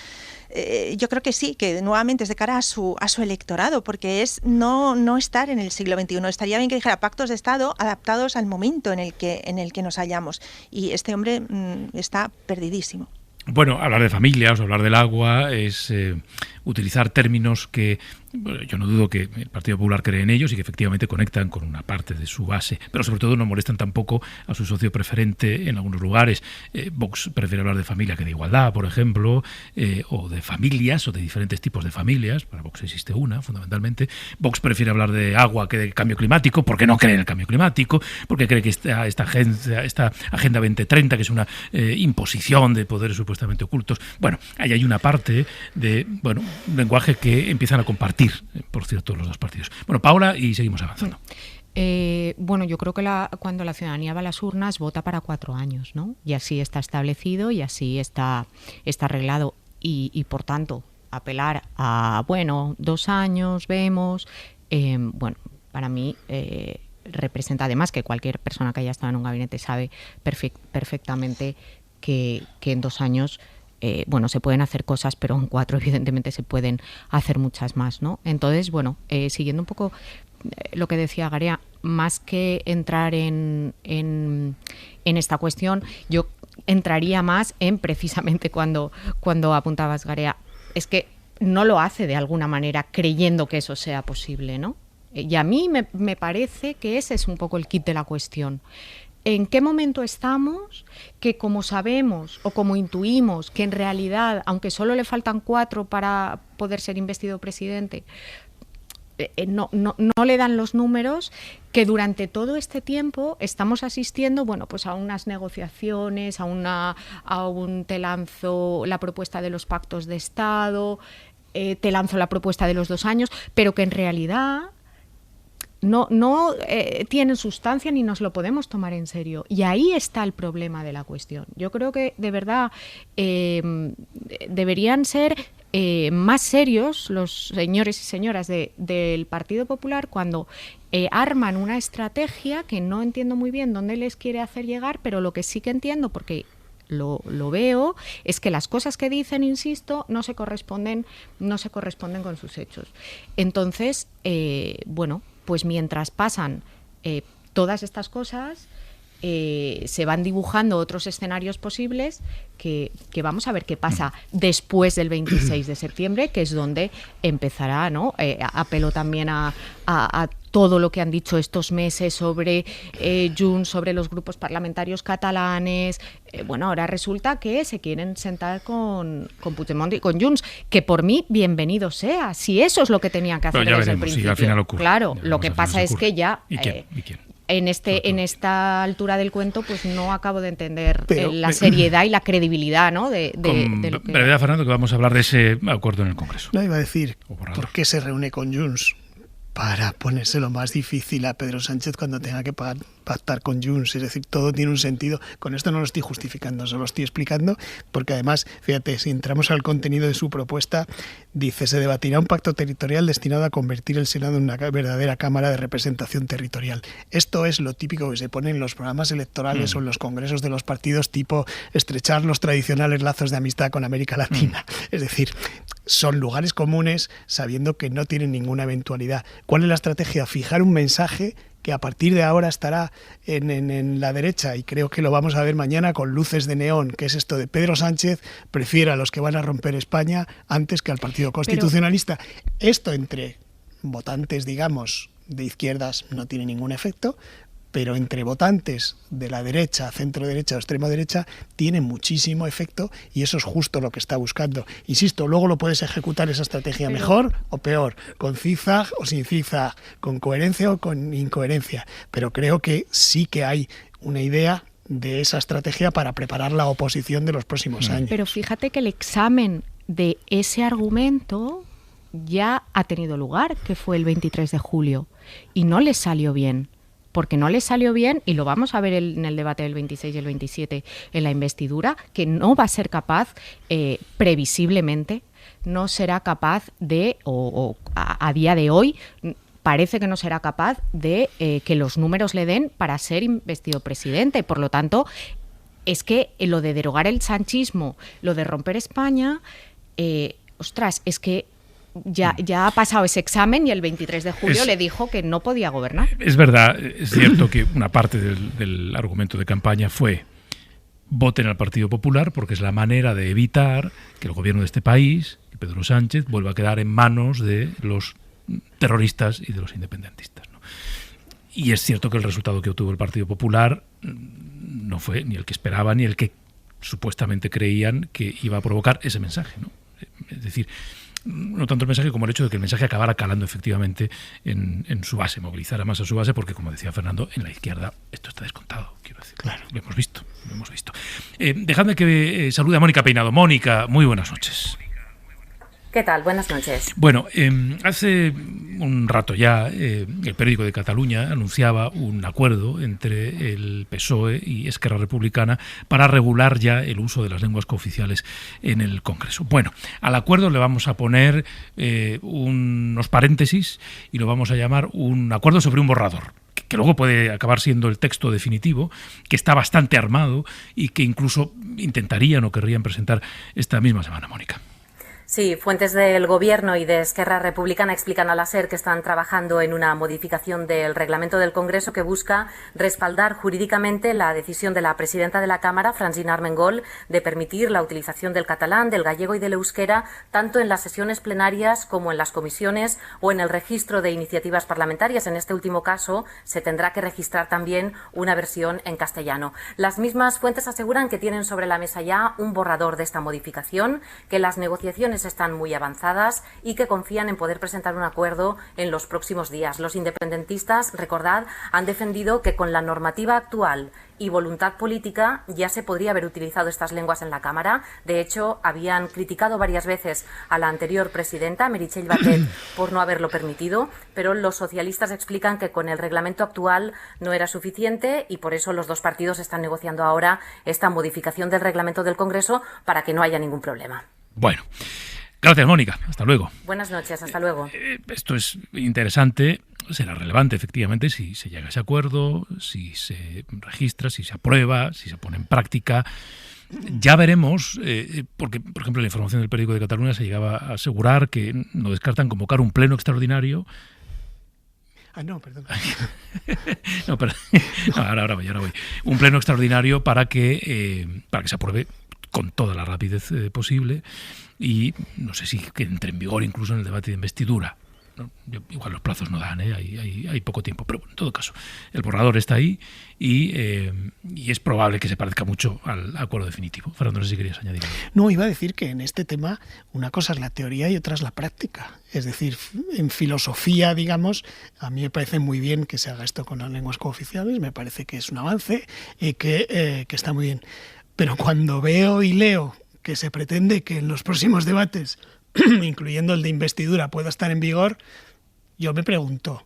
yo creo que sí, que nuevamente es de cara a su electorado, porque es no estar en el siglo XXI. Estaría bien que dijera pactos de Estado adaptados al momento en el que nos hallamos. Y este hombre está perdidísimo. Bueno, hablar de familias, hablar del agua es utilizar términos que Yo no dudo que el Partido Popular cree en ellos y que efectivamente conectan con una parte de su base, pero sobre todo no molestan tampoco a su socio preferente en algunos lugares. Vox prefiere hablar de familia que de igualdad, por ejemplo, o de familias o de diferentes tipos de familias. Para Vox existe una, fundamentalmente. Vox prefiere hablar de agua que de cambio climático, porque no cree en el cambio climático, porque cree que esta Agenda 2030, que es una imposición de poderes supuestamente ocultos. Bueno, ahí hay una parte de un lenguaje que empiezan a compartir, por cierto, los dos partidos. Bueno, Paola, y seguimos avanzando. Yo creo que cuando la ciudadanía va a las urnas vota para 4 años, ¿no? Y así está establecido y así está arreglado. Y por tanto, apelar a, 2 años, vemos, para mí representa, además, que cualquier persona que haya estado en un gabinete sabe perfectamente que en 2 años se pueden hacer cosas, pero en 4 evidentemente se pueden hacer muchas más, ¿no? Entonces, siguiendo un poco lo que decía Garea, más que entrar en esta cuestión, yo entraría más en precisamente cuando apuntabas, Garea, es que no lo hace de alguna manera creyendo que eso sea posible, ¿no? Y a mí me parece que ese es un poco el kit de la cuestión. ¿En qué momento estamos que, como sabemos o como intuimos que en realidad, aunque solo le faltan 4 para poder ser investido presidente, no le dan los números, que durante todo este tiempo estamos asistiendo a unas negociaciones, te lanzo la propuesta de los pactos de Estado, te lanzo la propuesta de los 2 años, pero que en realidad no tienen sustancia ni nos lo podemos tomar en serio. Y ahí está el problema de la cuestión. Yo creo que de verdad deberían ser más serios los señores y señoras del Partido Popular cuando arman una estrategia que no entiendo muy bien dónde les quiere hacer llegar, pero lo que sí que entiendo, porque lo veo, es que las cosas que dicen, insisto, no se corresponden con sus hechos. Entonces, pues mientras pasan todas estas cosas, se van dibujando otros escenarios posibles que vamos a ver qué pasa después del 26 de septiembre, que es donde empezará, ¿no? Apelo también a todo lo que han dicho estos meses sobre Junts, sobre los grupos parlamentarios catalanes. Ahora resulta que se quieren sentar con Puigdemont y con Junts, que por mí bienvenido sea, si eso es lo que tenían que hacer desde el principio. Si al final ocurre. Claro, lo que pasa es que ya... ¿Y quién? En esta altura del cuento, pues no acabo de entender la seriedad y la credibilidad, ¿no? de lo que... Brevedad, Fernando, que vamos a hablar de ese acuerdo en el Congreso. No, iba a decir, ¿por qué se reúne con Junts? Para ponérselo más difícil a Pedro Sánchez cuando tenga que pactar con Junts. Es decir, todo tiene un sentido. Con esto no lo estoy justificando, solo estoy explicando, porque además, fíjate, si entramos al contenido de su propuesta, dice, se debatirá un pacto territorial destinado a convertir el Senado en una verdadera Cámara de Representación Territorial. Esto es lo típico que se pone en los programas electorales o en los congresos de los partidos, tipo estrechar los tradicionales lazos de amistad con América Latina. Es decir, son lugares comunes sabiendo que no tienen ninguna eventualidad. ¿Cuál es la estrategia? Fijar un mensaje que a partir de ahora estará en la derecha, y creo que lo vamos a ver mañana con luces de neón, que es esto de Pedro Sánchez prefiere a los que van a romper España antes que al Partido Constitucionalista. Esto entre votantes, digamos, de izquierdas no tiene ningún efecto, pero entre votantes de la derecha, centro derecha o extrema derecha, tiene muchísimo efecto, y eso es justo lo que está buscando. Insisto, luego lo puedes ejecutar esa estrategia mejor o peor, con zigzag o sin zigzag, con coherencia o con incoherencia, pero creo que sí que hay una idea de esa estrategia para preparar la oposición de los próximos años. Pero fíjate que el examen de ese argumento ya ha tenido lugar, que fue el 23 de julio, y no les salió bien. Porque no les salió bien, y lo vamos a ver en el debate del 26 y el 27 en la investidura, que no va a ser capaz, previsiblemente, no será capaz de, o a día de hoy, parece que no será capaz de que los números le den para ser investido presidente. Por lo tanto, es que lo de derogar el sanchismo, lo de romper España, es que ya ha pasado ese examen, y el 23 de julio le dijo que no podía gobernar. Es verdad, es cierto que una parte del argumento de campaña fue: voten al Partido Popular porque es la manera de evitar que el gobierno de este país, que Pedro Sánchez, vuelva a quedar en manos de los terroristas y de los independentistas, ¿no? Y es cierto que el resultado que obtuvo el Partido Popular no fue ni el que esperaba ni el que supuestamente creían que iba a provocar ese mensaje, ¿no? Es decir, no tanto el mensaje como el hecho de que el mensaje acabara calando efectivamente en su base, movilizara más a su base, porque como decía Fernando, en la izquierda esto está descontado, quiero decir. Claro. Lo hemos visto. Dejadme que salude a Mónica Peinado. Mónica, muy buenas noches. ¿Qué tal? Buenas noches. Bueno, hace un rato ya el periódico de Cataluña anunciaba un acuerdo entre el PSOE y Esquerra Republicana para regular ya el uso de las lenguas cooficiales en el Congreso. Bueno, al acuerdo le vamos a poner unos paréntesis y lo vamos a llamar un acuerdo sobre un borrador, que luego puede acabar siendo el texto definitivo, que está bastante armado y que incluso intentarían o querrían presentar esta misma semana, Mónica. Sí, fuentes del Gobierno y de Esquerra Republicana explican a la SER que están trabajando en una modificación del reglamento del Congreso que busca respaldar jurídicamente la decisión de la presidenta de la Cámara, Francina Armengol, de permitir la utilización del catalán, del gallego y del euskera tanto en las sesiones plenarias como en las comisiones o en el registro de iniciativas parlamentarias. En este último caso, se tendrá que registrar también una versión en castellano. Las mismas fuentes aseguran que tienen sobre la mesa ya un borrador de esta modificación, que las negociaciones están muy avanzadas y que confían en poder presentar un acuerdo en los próximos días. Los independentistas, recordad, han defendido que con la normativa actual y voluntad política ya se podría haber utilizado estas lenguas en la Cámara. De hecho, habían criticado varias veces a la anterior presidenta, Meritxell Batet, por no haberlo permitido, pero los socialistas explican que con el reglamento actual no era suficiente y por eso los dos partidos están negociando ahora esta modificación del reglamento del Congreso para que no haya ningún problema. Bueno, gracias, Mónica. Hasta luego. Buenas noches, hasta luego. Esto es interesante, será relevante efectivamente si se llega a ese acuerdo, si se registra, si se aprueba, si se pone en práctica. Ya veremos, porque, por ejemplo, en la información del periódico de Cataluña se llegaba a asegurar que no descartan convocar un pleno extraordinario. No, perdón. No, pero, ahora voy. Un pleno extraordinario para que se apruebe con toda la rapidez posible y no sé si que entre en vigor incluso en el debate de investidura, ¿no? Igual los plazos no dan, hay poco tiempo, pero bueno, en todo caso, el borrador está ahí y es probable que se parezca mucho al acuerdo definitivo. Fernando, no sé si querías añadir algo. No, iba a decir que en este tema una cosa es la teoría y otra es la práctica. Es decir, en filosofía, digamos, a mí me parece muy bien que se haga esto con las lenguas cooficiales, me parece que es un avance y que está muy bien. Pero cuando veo y leo que se pretende que en los próximos debates, incluyendo el de investidura, pueda estar en vigor, yo me pregunto,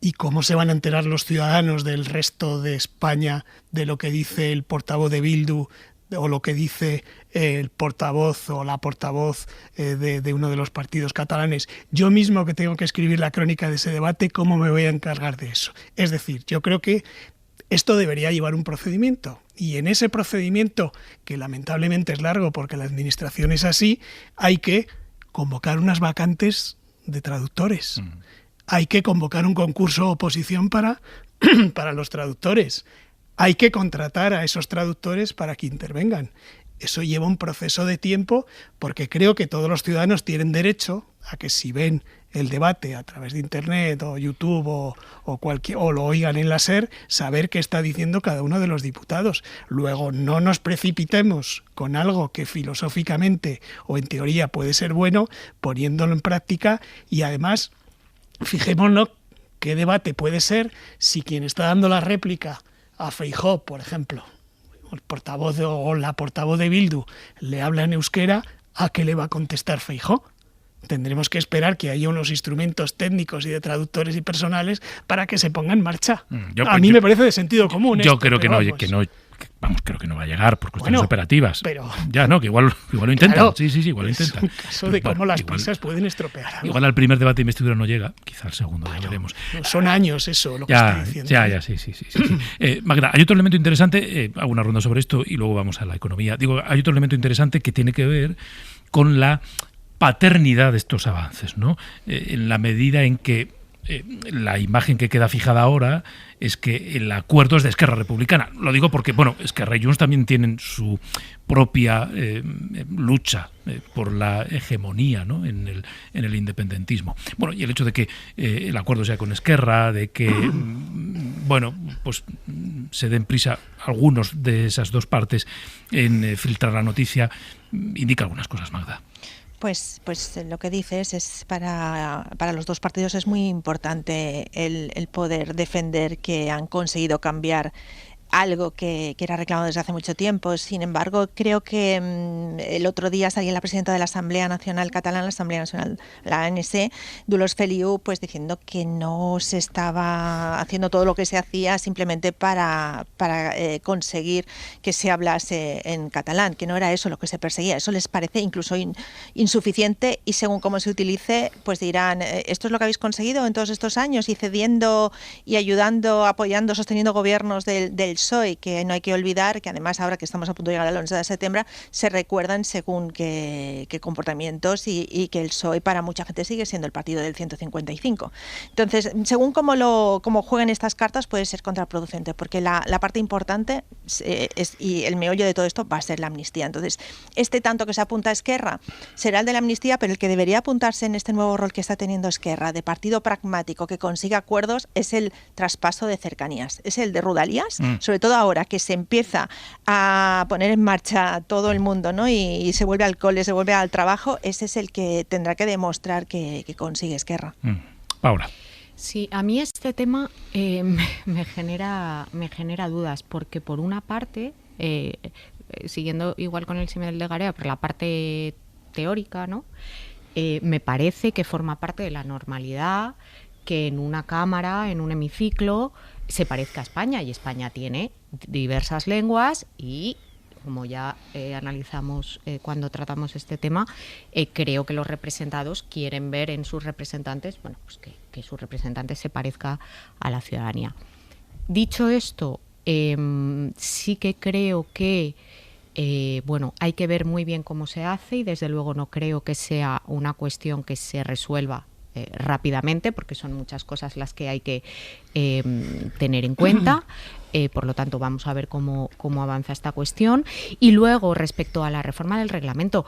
¿y cómo se van a enterar los ciudadanos del resto de España de lo que dice el portavoz de Bildu o lo que dice el portavoz o la portavoz de uno de los partidos catalanes? Yo mismo, que tengo que escribir la crónica de ese debate, ¿cómo me voy a encargar de eso? Es decir, yo creo que esto debería llevar un procedimiento y en ese procedimiento, que lamentablemente es largo porque la administración es así, hay que convocar unas vacantes de traductores. Hay que convocar un concurso de oposición para los traductores. Hay que contratar a esos traductores para que intervengan. Eso lleva un proceso de tiempo porque creo que todos los ciudadanos tienen derecho a que si ven el debate a través de Internet o YouTube o lo oigan en la SER, saber qué está diciendo cada uno de los diputados. Luego, no nos precipitemos con algo que filosóficamente o en teoría puede ser bueno, poniéndolo en práctica y además fijémonos qué debate puede ser si quien está dando la réplica a Feijóo, por ejemplo, el portavoz o la portavoz de Bildu le habla en euskera, ¿a qué le va a contestar Feijóo? Tendremos que esperar que haya unos instrumentos técnicos y de traductores y personales para que se ponga en marcha. A mí me parece de sentido común. Yo creo que no va a llegar por cuestiones operativas. Pero ya que igual lo intentan. Claro, sí, igual lo intentan. Es un caso de cómo las prisas pueden estropear algo. Igual al primer debate de investidura no llega, quizá al segundo, ya veremos. Son años eso, lo que estoy diciendo. Sí. Magda, hay otro elemento interesante, hago una ronda sobre esto y luego vamos a la economía. Hay otro elemento interesante que tiene que ver con la paternidad de estos avances, ¿no? En la medida en que la imagen que queda fijada ahora es que el acuerdo es de Esquerra Republicana. Lo digo porque, bueno, Esquerra y Junts también tienen su propia lucha por la hegemonía, ¿no?, en el independentismo. Bueno, y el hecho de que el acuerdo sea con Esquerra, de que, bueno, pues se den prisa algunos de esas dos partes en filtrar la noticia, indica algunas cosas, Magda. Pues lo que dices es para los dos partidos es muy importante el poder defender que han conseguido cambiar algo que era reclamado desde hace mucho tiempo. Sin embargo, creo que el otro día salía la presidenta de la Asamblea Nacional Catalana, la Asamblea Nacional, la ANC, Dolors Feliu, pues diciendo que no se estaba haciendo todo lo que se hacía simplemente para conseguir que se hablase en catalán, que no era eso lo que se perseguía. Eso les parece incluso insuficiente, y según cómo se utilice, pues dirán, esto es lo que habéis conseguido en todos estos años, y cediendo y ayudando, apoyando, sosteniendo gobiernos del PSOE, que no hay que olvidar que además ahora que estamos a punto de llegar al 11 de septiembre se recuerdan según qué comportamientos, y que el PSOE para mucha gente sigue siendo el partido del 155. Entonces, según cómo jueguen estas cartas, puede ser contraproducente, porque la parte importante y el meollo de todo esto va a ser la amnistía. Entonces, tanto que se apunta a Esquerra será el de la amnistía, pero el que debería apuntarse en este nuevo rol que está teniendo Esquerra, de partido pragmático que consigue acuerdos, es el traspaso de cercanías, es el de Rodalies, sobre todo ahora que se empieza a poner en marcha todo el mundo, ¿no? Y se vuelve al cole, se vuelve al trabajo. Ese es el que tendrá que demostrar que consigue Esquerra. Paula. Sí, a mí este tema me genera dudas, porque por una parte, siguiendo igual con el símil de Garea, por la parte teórica, ¿no?, me parece que forma parte de la normalidad que en una cámara, en un hemiciclo, se parezca a España, y España tiene diversas lenguas, y como ya analizamos cuando tratamos este tema, creo que los representados quieren ver en sus representantes, bueno, pues que sus representantes se parezca a la ciudadanía. Dicho esto, sí que creo que hay que ver muy bien cómo se hace, y desde luego no creo que sea una cuestión que se resuelva rápidamente, porque son muchas cosas las que hay que tener en cuenta. Por lo tanto, vamos a ver cómo avanza esta cuestión. Y luego, respecto a la reforma del reglamento,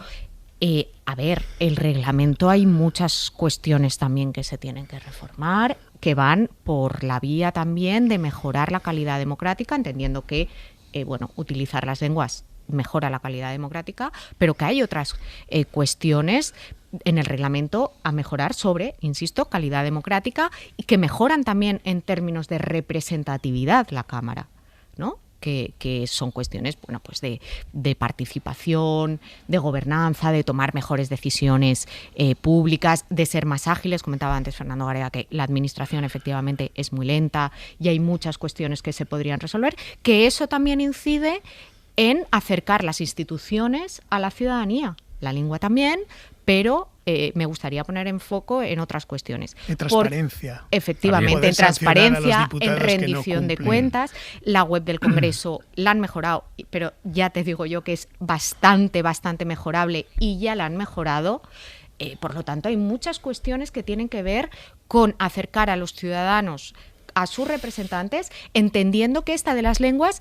el reglamento, hay muchas cuestiones también que se tienen que reformar, que van por la vía también de mejorar la calidad democrática, entendiendo que utilizar las lenguas mejora la calidad democrática, pero que hay otras cuestiones en el reglamento a mejorar sobre, insisto, calidad democrática, y que mejoran también en términos de representatividad la Cámara, ¿no? Que son cuestiones, pues de participación, de gobernanza, de tomar mejores decisiones públicas, de ser más ágiles. Comentaba antes Fernando Garea que la administración efectivamente es muy lenta y hay muchas cuestiones que se podrían resolver, que eso también incide en acercar las instituciones a la ciudadanía, la lengua también, pero me gustaría poner en foco en otras cuestiones. En transparencia. Efectivamente, en transparencia, en rendición de cuentas. La web del Congreso la han mejorado, pero ya te digo yo que es bastante mejorable, y ya la han mejorado. Por lo tanto, hay muchas cuestiones que tienen que ver con acercar a los ciudadanos a sus representantes, entendiendo que esta de las lenguas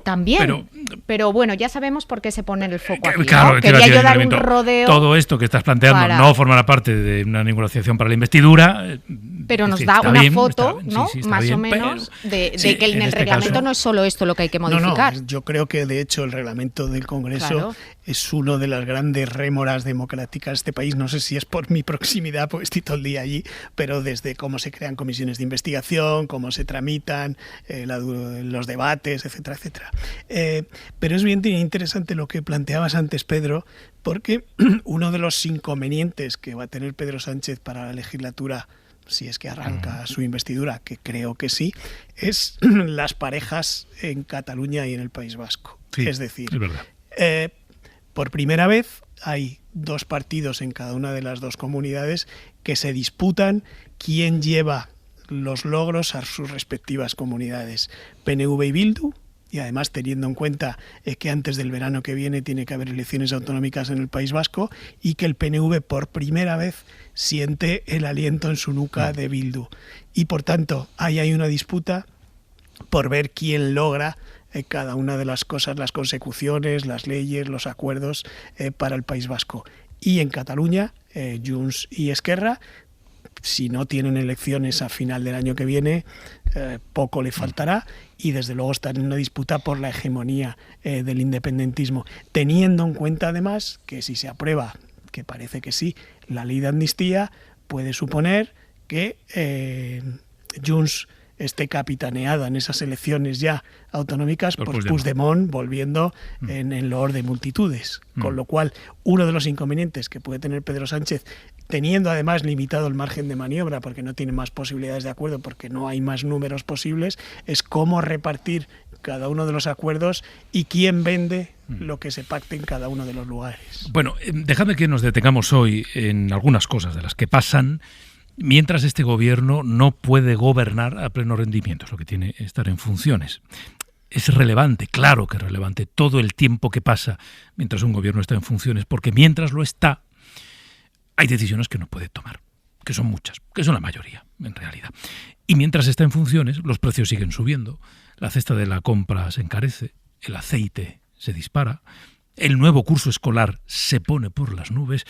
también. Pero bueno, ya sabemos por qué se pone el foco aquí. Claro, ¿no? Quería yo dar un rodeo. Todo esto que estás planteando no formará parte de una negociación para la investidura. Pero nos da una foto, ¿no? Más o menos, de que en el reglamento no es solo esto lo que hay que modificar. No, yo creo que de hecho el reglamento del Congreso es uno de las grandes rémoras democráticas de este país. No sé si es por mi proximidad, porque estoy todo el día allí, pero desde cómo se crean comisiones de investigación, cómo se tramitan los debates, etcétera, etcétera. Pero es bien interesante lo que planteabas antes, Pedro, porque uno de los inconvenientes que va a tener Pedro Sánchez para la legislatura, si es que arranca su investidura, que creo que sí, es las parejas en Cataluña y en el País Vasco. Sí, es decir, es verdad. Por primera vez hay dos partidos en cada una de las dos comunidades que se disputan quién lleva los logros a sus respectivas comunidades. PNV y Bildu y además teniendo en cuenta que antes del verano que viene tiene que haber elecciones autonómicas en el País Vasco y que el PNV por primera vez siente el aliento en su nuca de Bildu. Y por tanto, ahí hay una disputa por ver quién logra cada una de las cosas, las consecuciones, las leyes, los acuerdos para el País Vasco. Y en Cataluña, Junts y Esquerra, si no tienen elecciones a final del año que viene, poco le faltará, y desde luego están en una disputa por la hegemonía del independentismo, teniendo en cuenta además que si se aprueba, que parece que sí, la ley de amnistía, puede suponer que Junts esté capitaneada en esas elecciones ya autonómicas por Puigdemont volviendo en loor de multitudes. Con lo cual, uno de los inconvenientes que puede tener Pedro Sánchez, teniendo además limitado el margen de maniobra porque no tiene más posibilidades de acuerdo, porque no hay más números posibles, es cómo repartir cada uno de los acuerdos y quién vende lo que se pacte en cada uno de los lugares. Bueno, dejadme que nos detengamos hoy en algunas cosas de las que pasan mientras este gobierno no puede gobernar a pleno rendimiento, es lo que tiene estar en funciones. Es relevante, claro que es relevante, todo el tiempo que pasa mientras un gobierno está en funciones, porque mientras lo está, hay decisiones que no puede tomar, que son muchas, que son la mayoría, en realidad. Y mientras está en funciones, los precios siguen subiendo, la cesta de la compra se encarece, el aceite se dispara, el nuevo curso escolar se pone por las nubes,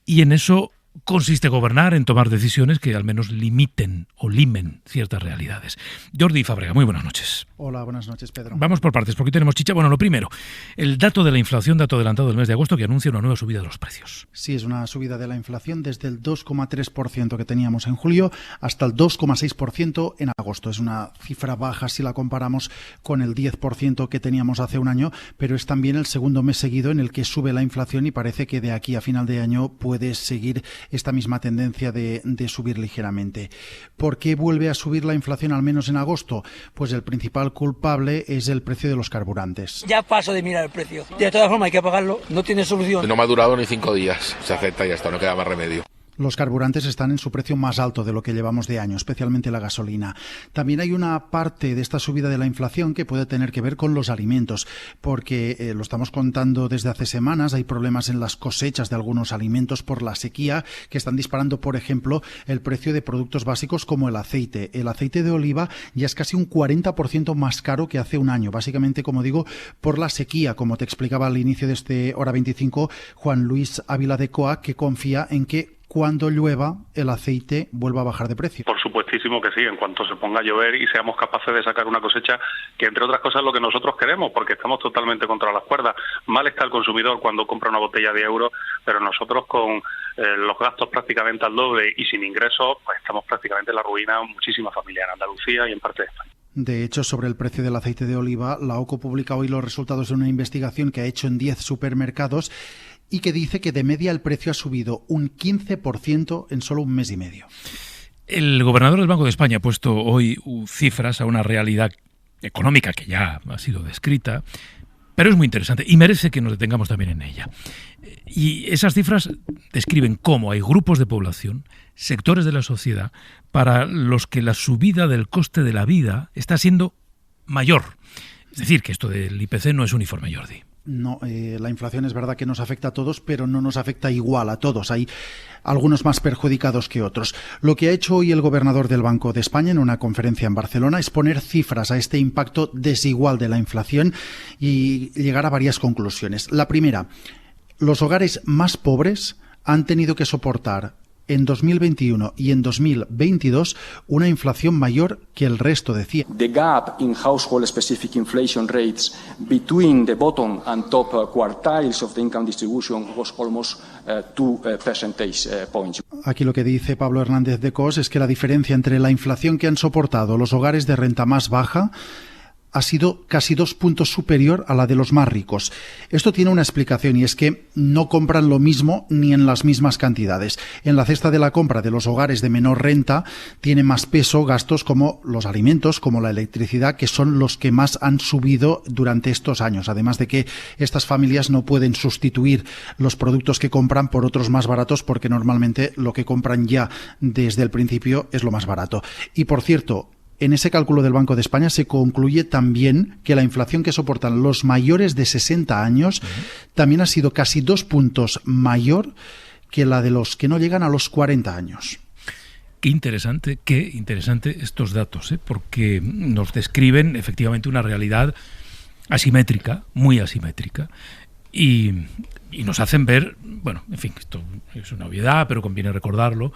y en eso consiste gobernar, en tomar decisiones que al menos limiten o limen ciertas realidades. Jordi Fábrega, muy buenas noches. Hola, buenas noches, Pedro. Vamos por partes, porque tenemos chicha. Bueno, lo primero, el dato de la inflación, dato adelantado del mes de agosto, que anuncia una nueva subida de los precios. Sí, es una subida de la inflación desde el 2,3% que teníamos en julio hasta el 2,6% en agosto. Es una cifra baja si la comparamos con el 10% que teníamos hace un año, pero es también el segundo mes seguido en el que sube la inflación y parece que de aquí a final de año puede seguir esta misma tendencia de subir ligeramente. ¿Por qué vuelve a subir la inflación al menos en agosto? Pues el principal culpable es el precio de los carburantes. Ya paso de mirar el precio. De todas formas hay que pagarlo, no tiene solución. No me ha durado ni 5 días, se acepta y ya está, no queda más remedio. Los carburantes están en su precio más alto de lo que llevamos de año, especialmente la gasolina. También hay una parte de esta subida de la inflación que puede tener que ver con los alimentos, porque lo estamos contando desde hace semanas, hay problemas en las cosechas de algunos alimentos por la sequía que están disparando, por ejemplo, el precio de productos básicos como el aceite. El aceite de oliva ya es casi un 40% más caro que hace un año, básicamente, como digo, por la sequía, como te explicaba al inicio de este Hora 25, Juan Luis Ávila de Coa, que confía en que cuando llueva el aceite vuelva a bajar de precio. Por supuestísimo que sí, en cuanto se ponga a llover y seamos capaces de sacar una cosecha que, entre otras cosas, es lo que nosotros queremos, porque estamos totalmente contra las cuerdas. Mal está el consumidor cuando compra una botella de euro, pero nosotros con los gastos prácticamente al doble y sin ingresos, pues estamos prácticamente en la ruina muchísimas familias en Andalucía y en parte de España. De hecho, sobre el precio del aceite de oliva, la OCO publica hoy los resultados de una investigación que ha hecho en 10 supermercados y que dice que de media el precio ha subido un 15% en solo un mes y medio. El gobernador del Banco de España ha puesto hoy cifras a una realidad económica que ya ha sido descrita, pero es muy interesante y merece que nos detengamos también en ella. Y esas cifras describen cómo hay grupos de población, sectores de la sociedad, para los que la subida del coste de la vida está siendo mayor. Es decir, que esto del IPC no es uniforme, Jordi. No, la inflación es verdad que nos afecta a todos, pero no nos afecta igual a todos. Hay algunos más perjudicados que otros. Lo que ha hecho hoy el gobernador del Banco de España en una conferencia en Barcelona es poner cifras a este impacto desigual de la inflación y llegar a varias conclusiones. La primera, los hogares más pobres han tenido que soportar en 2021 y en 2022 una inflación mayor que el resto, decía. The gap in household specific inflation rates between the bottom and top quartiles of the income distribution was almost 2 percentage points. Aquí lo que dice Pablo Hernández de Cos es que la diferencia entre la inflación que han soportado los hogares de renta más baja ha sido casi 2 puntos superior a la de los más ricos. Esto tiene una explicación y es que no compran lo mismo ni en las mismas cantidades. En la cesta de la compra de los hogares de menor renta tiene más peso gastos como los alimentos, como la electricidad, que son los que más han subido durante estos años. Además de que estas familias no pueden sustituir los productos que compran por otros más baratos porque normalmente lo que compran ya desde el principio es lo más barato. Y por cierto, En ese cálculo del Banco de España se concluye también que la inflación que soportan los mayores de 60 años también ha sido casi 2 puntos mayor que la de los que no llegan a los 40 años. Qué interesante estos datos, porque nos describen efectivamente una realidad asimétrica, muy asimétrica, y nos hacen ver, bueno, en fin, esto es una obviedad, pero conviene recordarlo,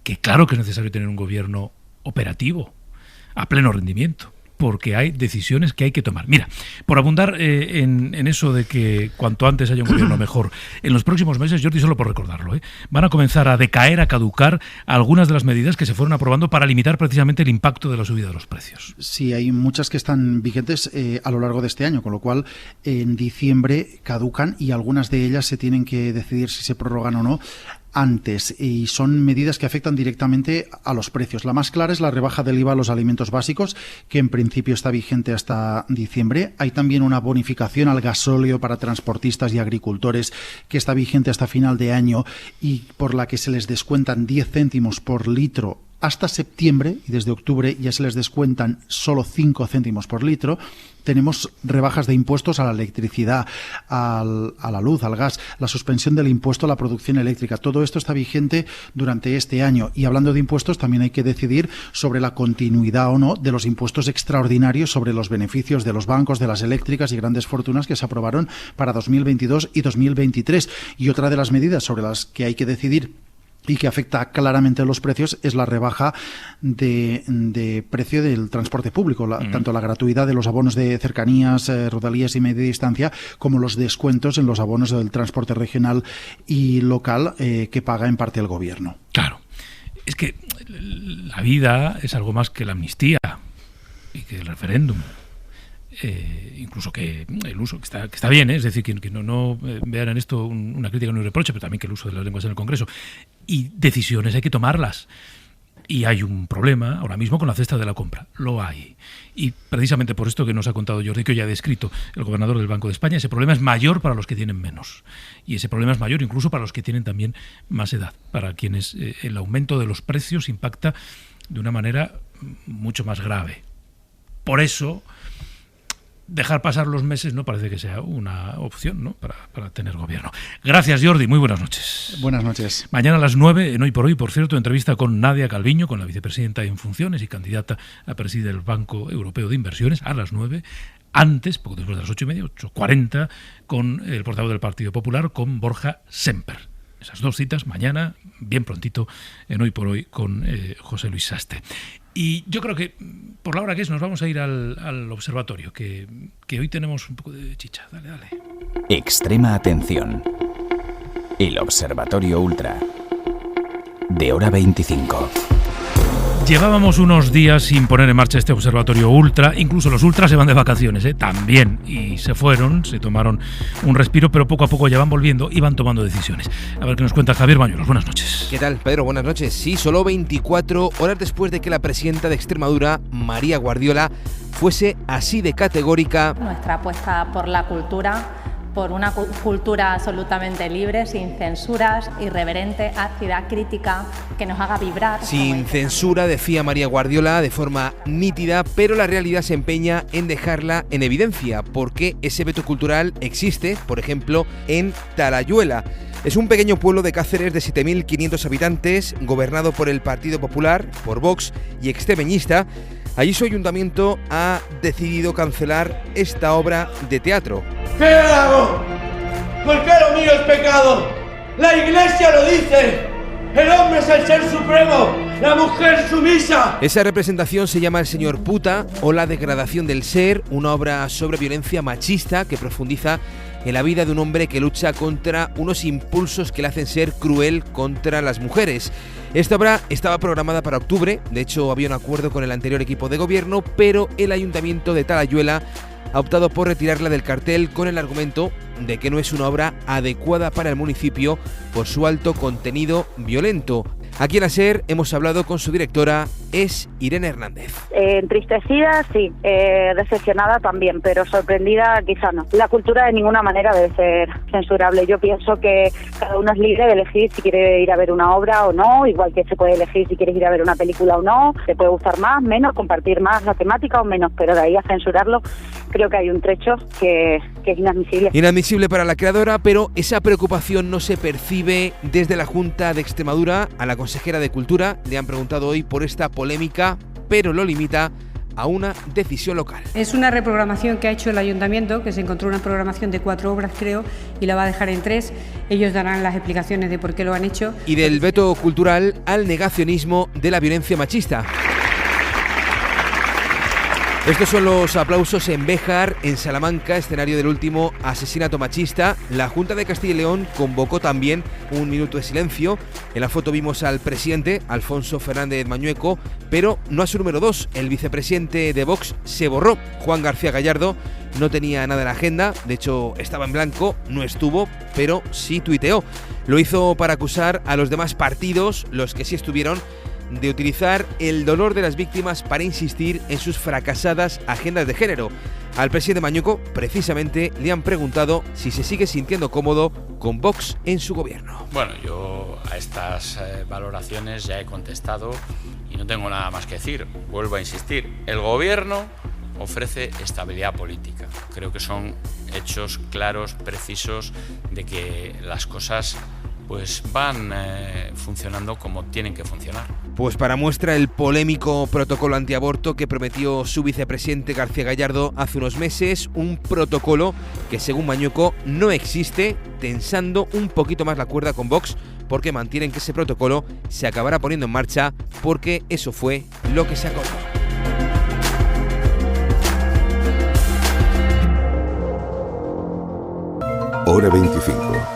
que claro que es necesario tener un gobierno operativo, a pleno rendimiento, porque hay decisiones que hay que tomar. Mira, por abundar en eso de que cuanto antes haya un gobierno mejor, en los próximos meses, Jordi, solo por recordarlo, van a comenzar a decaer, a caducar algunas de las medidas que se fueron aprobando para limitar precisamente el impacto de la subida de los precios. Sí, hay muchas que están vigentes a lo largo de este año, con lo cual en diciembre caducan y algunas de ellas se tienen que decidir si se prorrogan o no antes, y son medidas que afectan directamente a los precios. La más clara es la rebaja del IVA a los alimentos básicos, que en principio está vigente hasta diciembre. Hay también una bonificación al gasóleo para transportistas y agricultores que está vigente hasta final de año y por la que se les descuentan 10 céntimos por litro hasta septiembre, y desde octubre ya se les descuentan solo 5 céntimos por litro. Tenemos rebajas de impuestos a la electricidad, a la luz, al gas, la suspensión del impuesto a la producción eléctrica. Todo esto está vigente durante este año. Y hablando de impuestos, también hay que decidir sobre la continuidad o no de los impuestos extraordinarios sobre los beneficios de los bancos, de las eléctricas y grandes fortunas que se aprobaron para 2022 y 2023. Y otra de las medidas sobre las que hay que decidir y que afecta claramente a los precios es la rebaja de precio del transporte público, tanto la gratuidad de los abonos de cercanías, rodalías y media distancia, como los descuentos en los abonos del transporte regional y local que paga en parte el gobierno. Claro, es que la vida es algo más que la amnistía y que el referéndum. Incluso que el uso, que está bien, es decir, que no vean en esto una crítica ni un reproche, pero también que el uso de las lenguas en el Congreso. Y decisiones hay que tomarlas. Y hay un problema ahora mismo con la cesta de la compra. Lo hay. Y precisamente por esto que nos ha contado Jordi, que hoy ha descrito el gobernador del Banco de España, ese problema es mayor para los que tienen menos. Y ese problema es mayor incluso para los que tienen también más edad, para quienes el aumento de los precios impacta de una manera mucho más grave. Por eso, dejar pasar los meses no parece que sea una opción, ¿no?, para tener gobierno. Gracias, Jordi. Muy buenas noches. Buenas noches. Mañana a las 9, en Hoy por Hoy, por cierto, entrevista con Nadia Calviño, con la vicepresidenta en funciones y candidata a presidir el Banco Europeo de Inversiones, a las 9. Antes, poco después de las 8:30, 8:40, con el portavoz del Partido Popular, con Borja Semper. Esas dos citas mañana, bien prontito, en Hoy por Hoy, con José Luis Saste. Y yo creo que, por la hora que es, nos vamos a ir al observatorio, que hoy tenemos un poco de chicha. Dale. Extrema atención. El Observatorio Ultra. De Hora 25. Llevábamos unos días sin poner en marcha este observatorio ultra, incluso los ultras se van de vacaciones, también, y se fueron, se tomaron un respiro, pero poco a poco ya van volviendo y van tomando decisiones. A ver qué nos cuenta Javier Bañuelos. Buenas noches. ¿Qué tal, Pedro? Buenas noches. Sí, solo 24 horas después de que la presidenta de Extremadura, María Guardiola, fuese así de categórica. Nuestra apuesta por la cultura, por una cultura absolutamente libre, sin censuras, irreverente, ácida, crítica, que nos haga vibrar. Sin censura, decía María Guardiola, de forma nítida, pero la realidad se empeña en dejarla en evidencia, porque ese veto cultural existe, por ejemplo, en Talayuela. Es un pequeño pueblo de Cáceres de 7.500 habitantes, gobernado por el Partido Popular, por Vox y extremeñista. Allí su ayuntamiento ha decidido cancelar esta obra de teatro. ¿Qué hago? Porque lo mío es pecado. La Iglesia lo dice. El hombre es el ser supremo, la mujer sumisa. Esa representación se llama El Señor Puta o La degradación del ser, una obra sobre violencia machista que profundiza en la vida de un hombre que lucha contra unos impulsos que le hacen ser cruel contra las mujeres. Esta obra estaba programada para octubre, de hecho había un acuerdo con el anterior equipo de gobierno, pero el ayuntamiento de Talayuela ha optado por retirarla del cartel con el argumento de que no es una obra adecuada para el municipio por su alto contenido violento. Aquí en la SER hemos hablado con su directora, es Irene Hernández. Entristecida, sí, decepcionada también, pero sorprendida quizá no. La cultura de ninguna manera debe ser censurable. Yo pienso que cada uno es libre de elegir si quiere ir a ver una obra o no, igual que se puede elegir si quieres ir a ver una película o no, te puede gustar más, menos, compartir más la temática o menos, pero de ahí a censurarlo creo que hay un trecho que es inadmisible. Inadmisible para la creadora, pero esa preocupación no se percibe desde la Junta de Extremadura. A la consejera de Cultura le han preguntado hoy por esta polémica, pero lo limita a una decisión local. Es una reprogramación que ha hecho el Ayuntamiento, que se encontró una programación de 4 obras, creo, y la va a dejar en 3. Ellos darán las explicaciones de por qué lo han hecho. Y del veto cultural al negacionismo de la violencia machista. Estos son los aplausos en Béjar, en Salamanca, escenario del último asesinato machista. La Junta de Castilla y León convocó también un minuto de silencio. En la foto vimos al presidente, Alfonso Fernández Mañueco, pero no a su número 2. El vicepresidente de Vox se borró. Juan García Gallardo no tenía nada en la agenda, de hecho estaba en blanco, no estuvo, pero sí tuiteó. Lo hizo para acusar a los demás partidos, los que sí estuvieron, de utilizar el dolor de las víctimas para insistir en sus fracasadas agendas de género. Al presidente Mañueco, precisamente, le han preguntado si se sigue sintiendo cómodo con Vox en su gobierno. Bueno, yo a estas valoraciones ya he contestado y no tengo nada más que decir. Vuelvo a insistir, el gobierno ofrece estabilidad política. Creo que son hechos claros, precisos, de que las cosas pues van funcionando como tienen que funcionar. Pues para muestra el polémico protocolo antiaborto que prometió su vicepresidente García Gallardo hace unos meses, un protocolo que según Mañueco no existe, tensando un poquito más la cuerda con Vox, porque mantienen que ese protocolo se acabará poniendo en marcha porque eso fue lo que se acordó. Hora 25.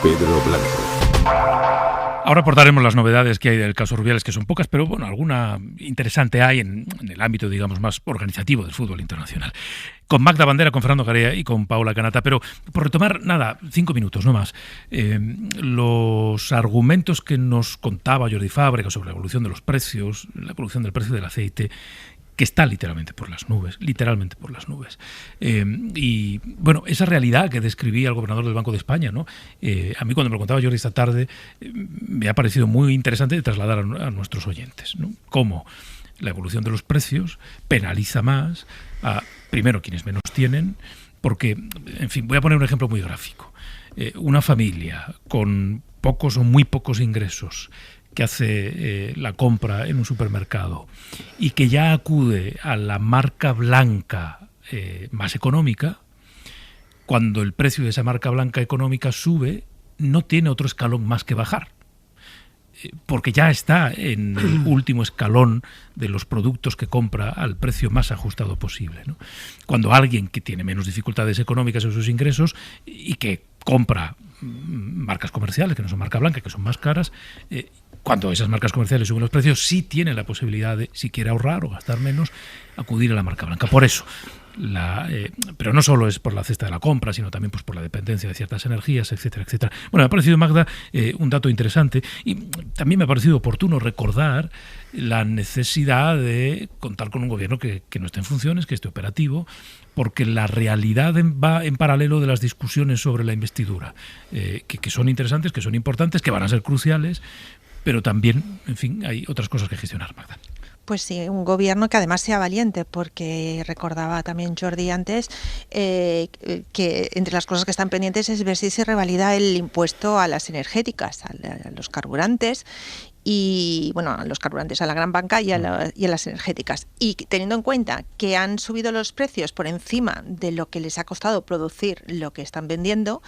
Pedro Blanco. Ahora aportaremos las novedades que hay del caso Rubiales, que son pocas, pero bueno, alguna interesante hay en el ámbito, digamos, más organizativo del fútbol internacional. Con Magda Bandera, con Fernando Garea y con Paula Canata. Pero por retomar, 5 minutos, no más. Los argumentos que nos contaba Jordi Fábrega sobre la evolución de los precios, la evolución del precio del aceite, que está literalmente por las nubes. Y bueno, esa realidad que describía el gobernador del Banco de España, ¿no? A mí cuando me lo contaba Jordi esta tarde, me ha parecido muy interesante de trasladar a nuestros oyentes, ¿no? Cómo la evolución de los precios penaliza más a, primero, quienes menos tienen, porque, en fin, voy a poner un ejemplo muy gráfico. Una familia con pocos o muy pocos ingresos que hace la compra en un supermercado y que ya acude a la marca blanca más económica, cuando el precio de esa marca blanca económica sube, no tiene otro escalón más que bajar, porque ya está en el último escalón de los productos que compra al precio más ajustado posible, ¿no? Cuando alguien que tiene menos dificultades económicas en sus ingresos y que compra marcas comerciales, que no son marca blanca, que son más caras, cuando esas marcas comerciales suben los precios, sí tiene la posibilidad de, si quiere ahorrar o gastar menos, acudir a la marca blanca. Por eso, pero no solo es por la cesta de la compra, sino también pues por la dependencia de ciertas energías, etcétera, etcétera. Bueno, me ha parecido, Magda, un dato interesante, y también me ha parecido oportuno recordar la necesidad de contar con un gobierno que no esté en funciones, que esté operativo, porque la realidad va en paralelo de las discusiones sobre la investidura, que son interesantes, que son importantes, que van a ser cruciales, pero también, en fin, hay otras cosas que gestionar, Magda. Pues sí, un gobierno que además sea valiente, porque recordaba también Jordi antes que entre las cosas que están pendientes es ver si se revalida el impuesto a las energéticas, a los carburantes, y bueno, a los carburantes, a la gran banca y a las energéticas. Y teniendo en cuenta que han subido los precios por encima de lo que les ha costado producir lo que están vendiendo,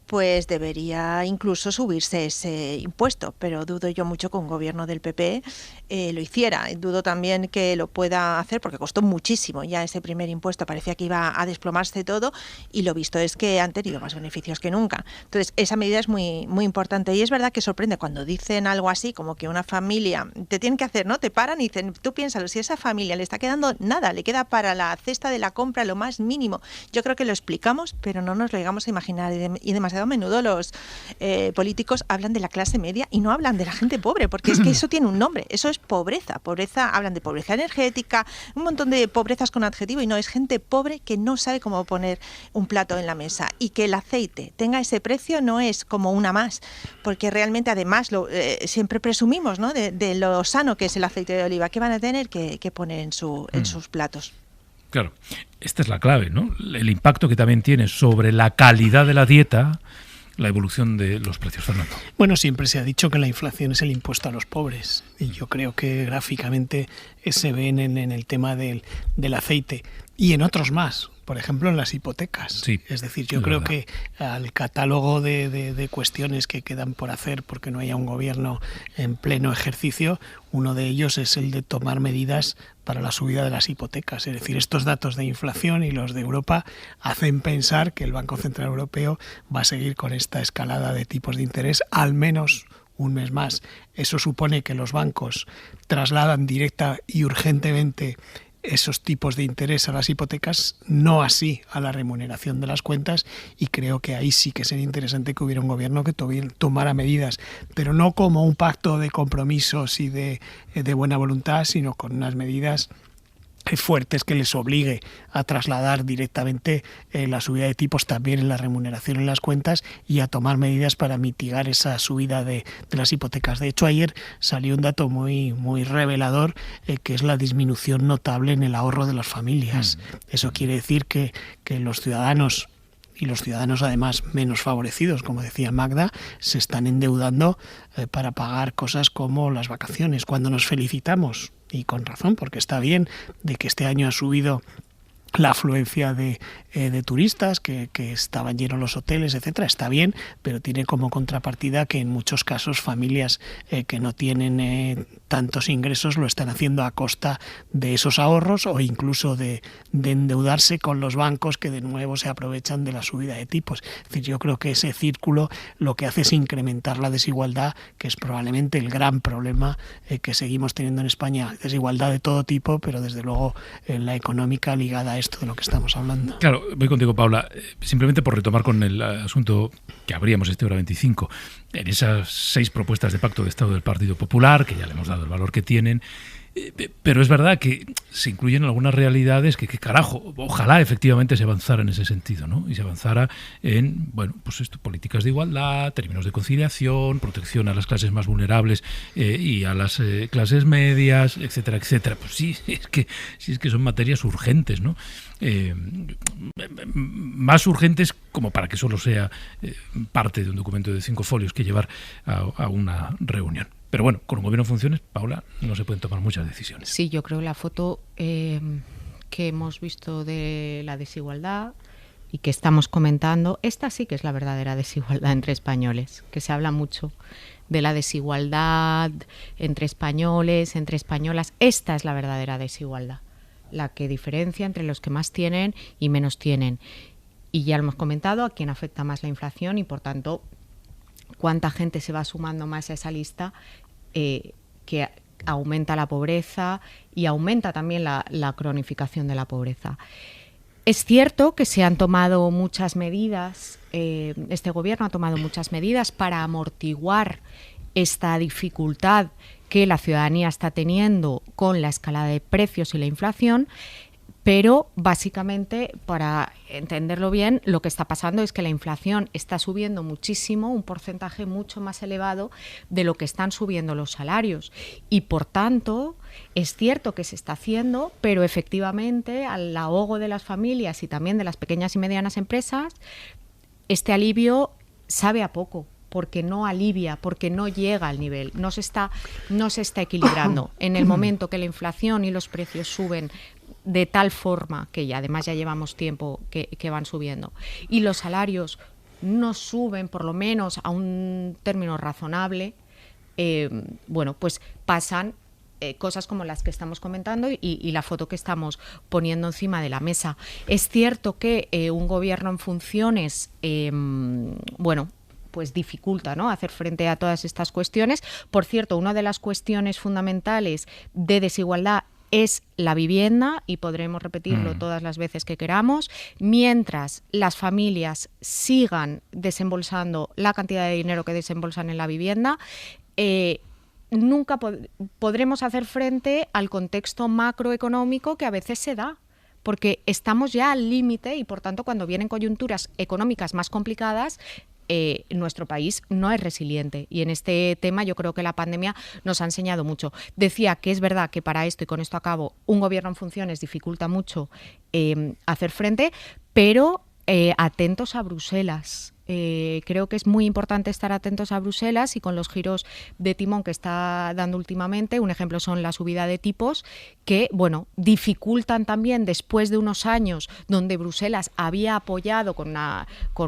pues debería incluso subirse ese impuesto, pero dudo yo mucho que un gobierno del PP lo hiciera. Dudo también que lo pueda hacer porque costó muchísimo ya ese primer impuesto, parecía que iba a desplomarse todo y lo visto es que han tenido más beneficios que nunca. Entonces esa medida es muy, muy importante y es verdad que sorprende cuando dicen algo así como que una familia te tienen que hacer, ¿no? Te paran y dicen, tú piénsalo, si a esa familia le está quedando nada, le queda para la cesta de la compra lo más mínimo. Yo creo que lo explicamos, pero no nos lo llegamos a imaginar y demasiado demasiado a menudo los políticos hablan de la clase media y no hablan de la gente pobre, porque es que eso tiene un nombre, eso es pobreza. Hablan de pobreza energética, un montón de pobrezas con adjetivo, y no, es gente pobre que no sabe cómo poner un plato en la mesa. Y que el aceite tenga ese precio no es como una más, porque realmente además siempre presumimos, ¿no?, de lo sano que es el aceite de oliva, que van a tener que poner en sus platos. Claro, esta es la clave, ¿no? El impacto que también tiene sobre la calidad de la dieta la evolución de los precios, Fernando. Bueno, siempre se ha dicho que la inflación es el impuesto a los pobres, y yo creo que gráficamente se ven en el tema del aceite y en otros más. Por ejemplo, en las hipotecas. Sí, es decir, yo creo que al catálogo de cuestiones que quedan por hacer porque no haya un gobierno en pleno ejercicio, uno de ellos es el de tomar medidas para la subida de las hipotecas. Es decir, estos datos de inflación y los de Europa hacen pensar que el Banco Central Europeo va a seguir con esta escalada de tipos de interés al menos un mes más. Eso supone que los bancos trasladan directa y urgentemente esos tipos de interés a las hipotecas, no así a la remuneración de las cuentas, y creo que ahí sí que sería interesante que hubiera un gobierno que tomara medidas, pero no como un pacto de compromisos y de buena voluntad, sino con unas medidas fuertes que les obligue a trasladar directamente la subida de tipos también en la remuneración en las cuentas y a tomar medidas para mitigar esa subida de las hipotecas. De hecho, ayer salió un dato muy revelador, que es la disminución notable en el ahorro de las familias. Eso quiere decir que los ciudadanos, y los ciudadanos además menos favorecidos, como decía Magda, se están endeudando para pagar cosas como las vacaciones, cuando nos felicitamos, y con razón, porque está bien, de que este año ha subido la afluencia de turistas, que estaban llenos los hoteles, etcétera, está bien, pero tiene como contrapartida que en muchos casos familias que no tienen tantos ingresos lo están haciendo a costa de esos ahorros, o incluso de endeudarse con los bancos, que de nuevo se aprovechan de la subida de tipos. Es decir, yo creo que ese círculo lo que hace es incrementar la desigualdad, que es probablemente el gran problema que seguimos teniendo en España. Desigualdad de todo tipo, pero desde luego la económica ligada a esto de lo que estamos hablando. Claro, voy contigo, Paula. Simplemente por retomar con el asunto que abríamos Hora 25, en esas 6 propuestas de pacto de Estado del Partido Popular, que ya le hemos dado el valor que tienen, pero es verdad que se incluyen algunas realidades que carajo, ojalá efectivamente se avanzara en ese sentido, ¿no? Y se avanzara en, bueno, pues esto, políticas de igualdad, términos de conciliación, protección a las clases más vulnerables y a las clases medias, etcétera, etcétera. Pues sí, es que son materias urgentes, ¿no? Más urgentes como para que solo sea parte de un documento de 5 folios que llevar a una reunión. Pero bueno, con un gobierno en funciones, Paula, no se pueden tomar muchas decisiones. Sí, yo creo que la foto que hemos visto de la desigualdad y que estamos comentando, esta sí que es la verdadera desigualdad entre españoles, que se habla mucho de la desigualdad entre españoles, entre españolas. Esta es la verdadera desigualdad, la que diferencia entre los que más tienen y menos tienen. Y ya lo hemos comentado, a quién afecta más la inflación y, por tanto, cuánta gente se va sumando más a esa lista, que aumenta la pobreza y aumenta también la cronificación de la pobreza. Es cierto que se han tomado muchas medidas, este gobierno ha tomado muchas medidas para amortiguar esta dificultad que la ciudadanía está teniendo con la escalada de precios y la inflación, pero básicamente, para entenderlo bien, lo que está pasando es que la inflación está subiendo muchísimo, un porcentaje mucho más elevado de lo que están subiendo los salarios. Y por tanto, es cierto que se está haciendo, pero efectivamente al ahogo de las familias y también de las pequeñas y medianas empresas, este alivio sabe a poco, porque no alivia, porque no llega al nivel, no se está equilibrando. En el momento que la inflación y los precios suben de tal forma, que ya además ya llevamos tiempo que van subiendo, y los salarios no suben, por lo menos a un término razonable, bueno, pues pasan cosas como las que estamos comentando y la foto que estamos poniendo encima de la mesa. Es cierto que un gobierno en funciones, bueno, pues dificulta, ¿no?, hacer frente a todas estas cuestiones. Por cierto, una de las cuestiones fundamentales de desigualdad es la vivienda, y podremos repetirlo todas las veces que queramos. Mientras las familias sigan desembolsando la cantidad de dinero que desembolsan en la vivienda, nunca podremos hacer frente al contexto macroeconómico que a veces se da, porque estamos ya al límite y, por tanto, cuando vienen coyunturas económicas más complicadas, nuestro país no es resiliente, y en este tema yo creo que la pandemia nos ha enseñado mucho. Decía que es verdad que para esto, y con esto acabo, un gobierno en funciones dificulta mucho hacer frente, pero atentos a Bruselas. Creo que es muy importante estar atentos a Bruselas, y con los giros de timón que está dando últimamente, un ejemplo son la subida de tipos, que dificultan también, después de unos años donde Bruselas había apoyado con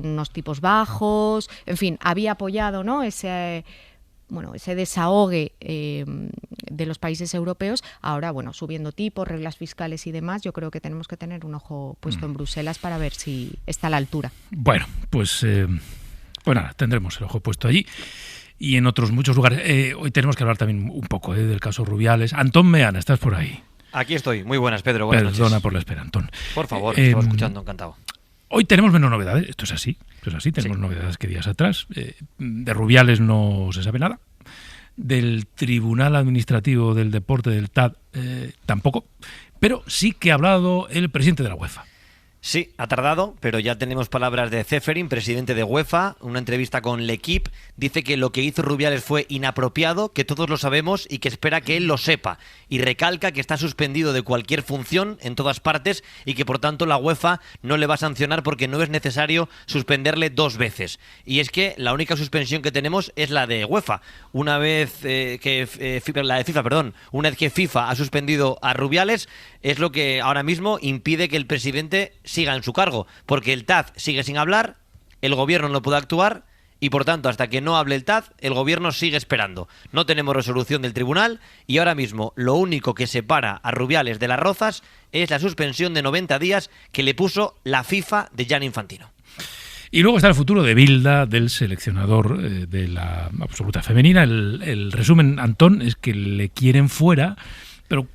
unos tipos bajos, en fin, había apoyado, ¿no?, ese desahogue de los países europeos. Ahora, subiendo tipos, reglas fiscales y demás, yo creo que tenemos que tener un ojo puesto en Bruselas para ver si está a la altura. Bueno, pues nada, tendremos el ojo puesto allí y en otros muchos lugares. Hoy tenemos que hablar también un poco del caso Rubiales. Antón Meana, ¿estás por ahí? Aquí estoy. Muy buenas, Pedro. Buenas Perdona noches. por la espera, Antón. Por favor, estaba escuchando, encantado. Hoy tenemos menos novedades, esto es así, tenemos novedades que días atrás. De Rubiales no se sabe nada, del Tribunal Administrativo del Deporte del TAD tampoco, pero sí que ha hablado el presidente de la UEFA. Sí, ha tardado, pero ya tenemos palabras de Ceferin, presidente de UEFA, una entrevista con L'Equipe. Dice que lo que hizo Rubiales fue inapropiado, que todos lo sabemos y que espera que él lo sepa. Y recalca que está suspendido de cualquier función en todas partes y que por tanto la UEFA no le va a sancionar porque no es necesario suspenderle 2 veces. Y es que la única suspensión que tenemos es la de UEFA. Una vez una vez que FIFA ha suspendido a Rubiales, es lo que ahora mismo impide que el presidente siga en su cargo, porque el TAD sigue sin hablar, el gobierno no puede actuar y por tanto hasta que no hable el TAD el gobierno sigue esperando. No tenemos resolución del tribunal y ahora mismo lo único que separa a Rubiales de Las Rozas es la suspensión de 90 días que le puso la FIFA de Gianni Infantino. Y luego está el futuro de Bilda, del seleccionador de la absoluta femenina. El resumen, Antón, es que le quieren fuera, pero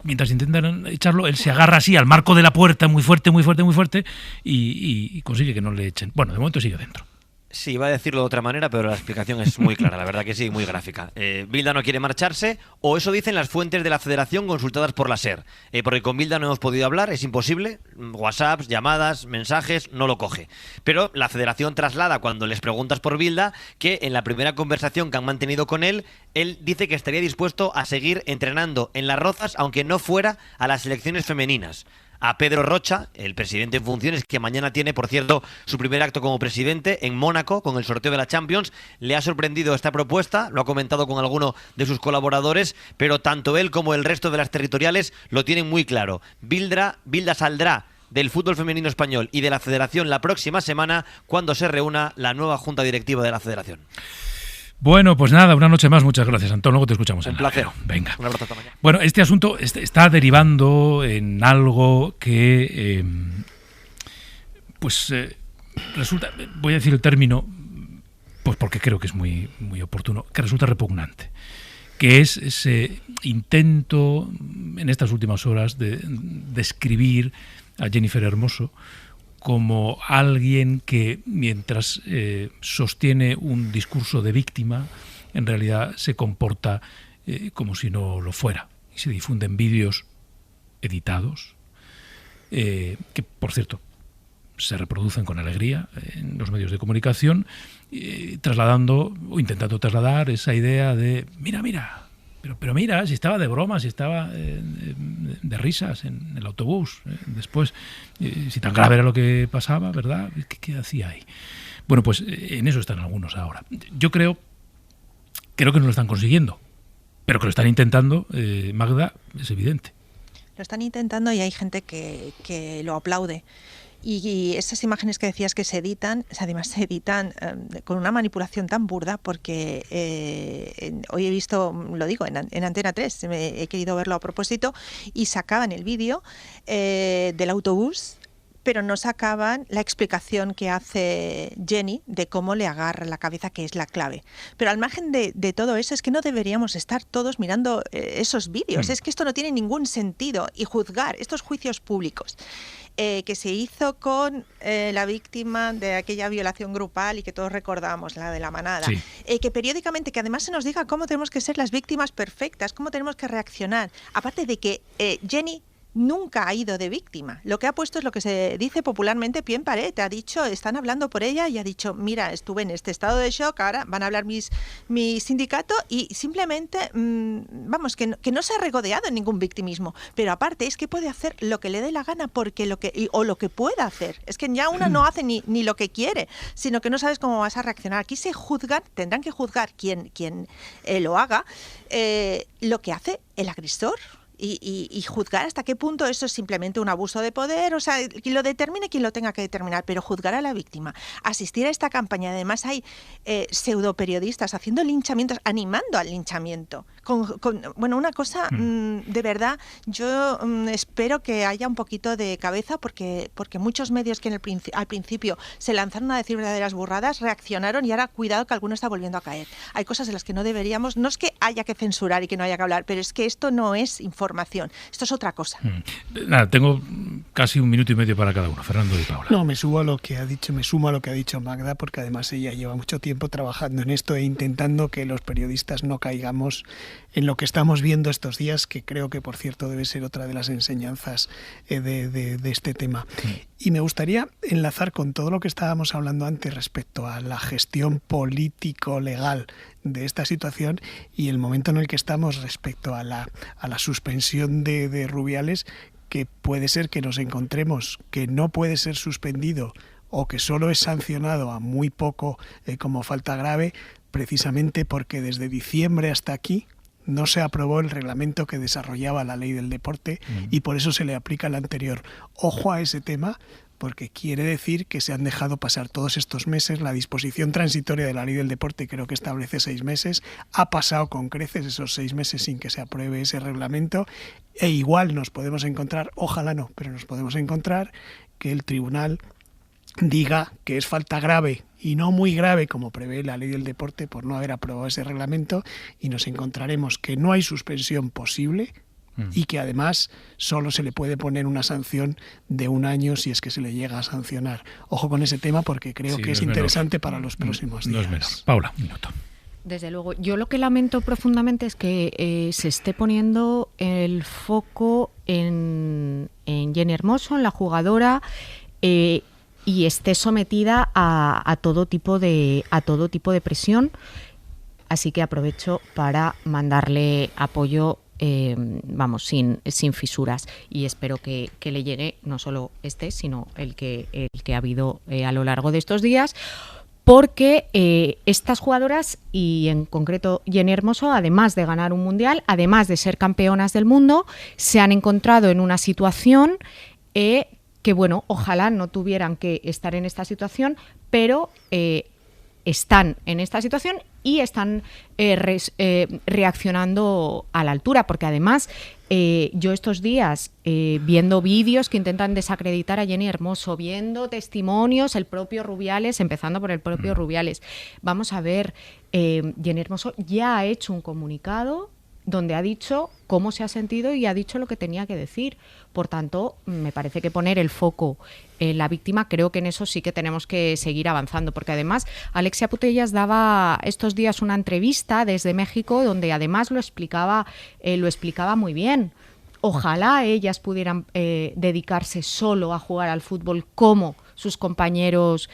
mientras intentan echarlo, él se agarra así al marco de la puerta muy fuerte y consigue que no le echen. Bueno, de momento sigue dentro. Sí, iba a decirlo de otra manera, pero la explicación es muy clara, la verdad que sí, muy gráfica. Bilda no quiere marcharse, o eso dicen las fuentes de la federación consultadas por la SER. Porque con Bilda no hemos podido hablar, es imposible. WhatsApps, llamadas, mensajes, no lo coge. Pero la federación traslada, cuando les preguntas por Bilda, que en la primera conversación que han mantenido con él dice que estaría dispuesto a seguir entrenando en Las Rozas, aunque no fuera a las selecciones femeninas. A Pedro Rocha, el presidente en funciones, que mañana tiene, por cierto, su primer acto como presidente en Mónaco con el sorteo de la Champions, le ha sorprendido esta propuesta, lo ha comentado con alguno de sus colaboradores, pero tanto él como el resto de las territoriales lo tienen muy claro. Bilda saldrá del fútbol femenino español y de la federación la próxima semana cuando se reúna la nueva junta directiva de la federación. Bueno, pues nada, una noche más. Muchas gracias, Antón. Luego te escuchamos. Un placer. Venga. Un abrazo hasta mañana. Bueno, este asunto está derivando en algo que resulta, voy a decir el término, pues porque creo que es muy, muy oportuno, que resulta repugnante, que es ese intento en estas últimas horas de describir a Jennifer Hermoso como alguien que, mientras sostiene un discurso de víctima, en realidad se comporta como si no lo fuera. Y se difunden vídeos editados, que, por cierto, se reproducen con alegría en los medios de comunicación, trasladando o intentando trasladar esa idea de mira, pero mira, si estaba de broma, si estaba de risas en el autobús, después, si tan grave era lo que pasaba, ¿verdad? ¿Qué hacía ahí? Bueno, pues en eso están algunos ahora. Yo creo que no lo están consiguiendo, pero que lo están intentando, Magda, es evidente. Lo están intentando y hay gente que lo aplaude. Y esas imágenes que decías que se editan, además se editan con una manipulación tan burda, porque hoy he visto, lo digo, en Antena 3, he querido verlo a propósito, y sacaban el vídeo del autobús pero no sacaban la explicación que hace Jenny de cómo le agarra la cabeza, que es la clave. Pero al margen de todo eso, es que no deberíamos estar todos mirando esos vídeos. Es que esto no tiene ningún sentido. Y juzgar estos juicios públicos que se hizo con la víctima de aquella violación grupal y que todos recordamos, la de la manada, que periódicamente, que además se nos diga cómo tenemos que ser las víctimas perfectas, cómo tenemos que reaccionar. Aparte de que Jenny nunca ha ido de víctima. Lo que ha puesto es lo que se dice popularmente pie en pared. Ha dicho, están hablando por ella y ha dicho, mira, estuve en este estado de shock, ahora van a hablar mi sindicato, y simplemente, vamos, que no se ha regodeado en ningún victimismo. Pero aparte es que puede hacer lo que le dé la gana o lo que pueda hacer. Es que ya una no hace ni lo que quiere, sino que no sabes cómo vas a reaccionar. Aquí se juzgan, tendrán que juzgar quien lo haga, lo que hace el agresor. Y juzgar hasta qué punto eso es simplemente un abuso de poder, o sea, quien lo determine, quien lo tenga que determinar, pero juzgar a la víctima, asistir a esta campaña, además hay pseudoperiodistas haciendo linchamientos, animando al linchamiento, bueno, una cosa de verdad, yo espero que haya un poquito de cabeza, porque muchos medios que al principio se lanzaron a decir verdaderas burradas, reaccionaron y ahora cuidado que alguno está volviendo a caer. Hay cosas de las que no deberíamos, no es que haya que censurar y que no haya que hablar, pero es que esto no es información. Esto es otra cosa. Nada, tengo casi 1 minuto y medio para cada uno. Fernando y Paula. No, me sumo a lo que ha dicho Magda, porque además ella lleva mucho tiempo trabajando en esto e intentando que los periodistas no caigamos en lo que estamos viendo estos días, que creo que, por cierto, debe ser otra de las enseñanzas de este tema. Y me gustaría enlazar con todo lo que estábamos hablando antes respecto a la gestión político-legal de esta situación y el momento en el que estamos respecto a la suspensión de Rubiales, que puede ser que nos encontremos que no puede ser suspendido o que solo es sancionado a muy poco como falta grave, precisamente porque desde diciembre hasta aquí no se aprobó el reglamento que desarrollaba la ley del deporte y por eso se le aplica el anterior. Ojo a ese tema, porque quiere decir que se han dejado pasar todos estos meses. La disposición transitoria de la ley del deporte creo que establece 6 meses. Ha pasado con creces esos 6 meses sin que se apruebe ese reglamento e igual nos podemos encontrar, ojalá no, pero nos podemos encontrar que el tribunal diga que es falta grave y no muy grave como prevé la ley del deporte por no haber aprobado ese reglamento, y nos encontraremos que no hay suspensión posible y que además solo se le puede poner una sanción de 1 año si es que se le llega a sancionar. Ojo con ese tema porque creo que es interesante para los próximos días. No es menor. Paula, un minuto. Desde luego, yo lo que lamento profundamente es que se esté poniendo el foco en Jenny Hermoso, en la jugadora, y esté sometida a todo tipo de presión. Así que aprovecho para mandarle apoyo, sin fisuras, y espero que le llegue no solo sino el que ha habido a lo largo de estos días, porque estas jugadoras, y en concreto Jenny Hermoso, además de ganar un mundial, además de ser campeonas del mundo, se han encontrado en una situación que, bueno, ojalá no tuvieran que estar en esta situación, pero están en esta situación y están reaccionando a la altura, porque además yo estos días viendo vídeos que intentan desacreditar a Jenny Hermoso, viendo testimonios, el propio Rubiales, empezando por el propio Rubiales. Vamos a ver, Jenny Hermoso ya ha hecho un comunicado donde ha dicho cómo se ha sentido y ha dicho lo que tenía que decir. Por tanto, me parece que poner el foco en la víctima, creo que en eso sí que tenemos que seguir avanzando, porque además Alexia Putellas daba estos días una entrevista desde México donde además lo explicaba muy bien. Ojalá ellas pudieran dedicarse solo a jugar al fútbol como sus compañeros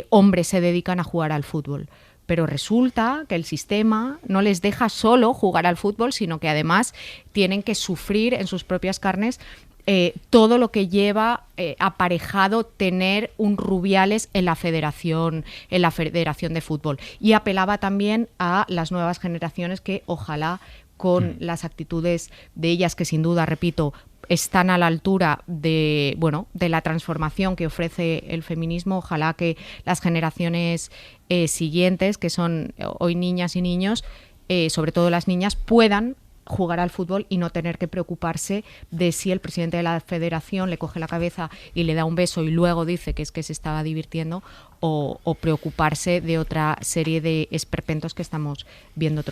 hombres se dedican a jugar al fútbol. Pero resulta que el sistema no les deja solo jugar al fútbol, sino que además tienen que sufrir en sus propias carnes todo lo que lleva aparejado tener un Rubiales en la federación de fútbol. Y apelaba también a las nuevas generaciones que ojalá con las actitudes de ellas, que sin duda, repito, están a la altura de la transformación que ofrece el feminismo. Ojalá que las generaciones siguientes, que son hoy niñas y niños, sobre todo las niñas, puedan jugar al fútbol y no tener que preocuparse de si el presidente de la federación le coge la cabeza y le da un beso y luego dice que es que se estaba divirtiendo, o preocuparse de otra serie de esperpentos que estamos viendo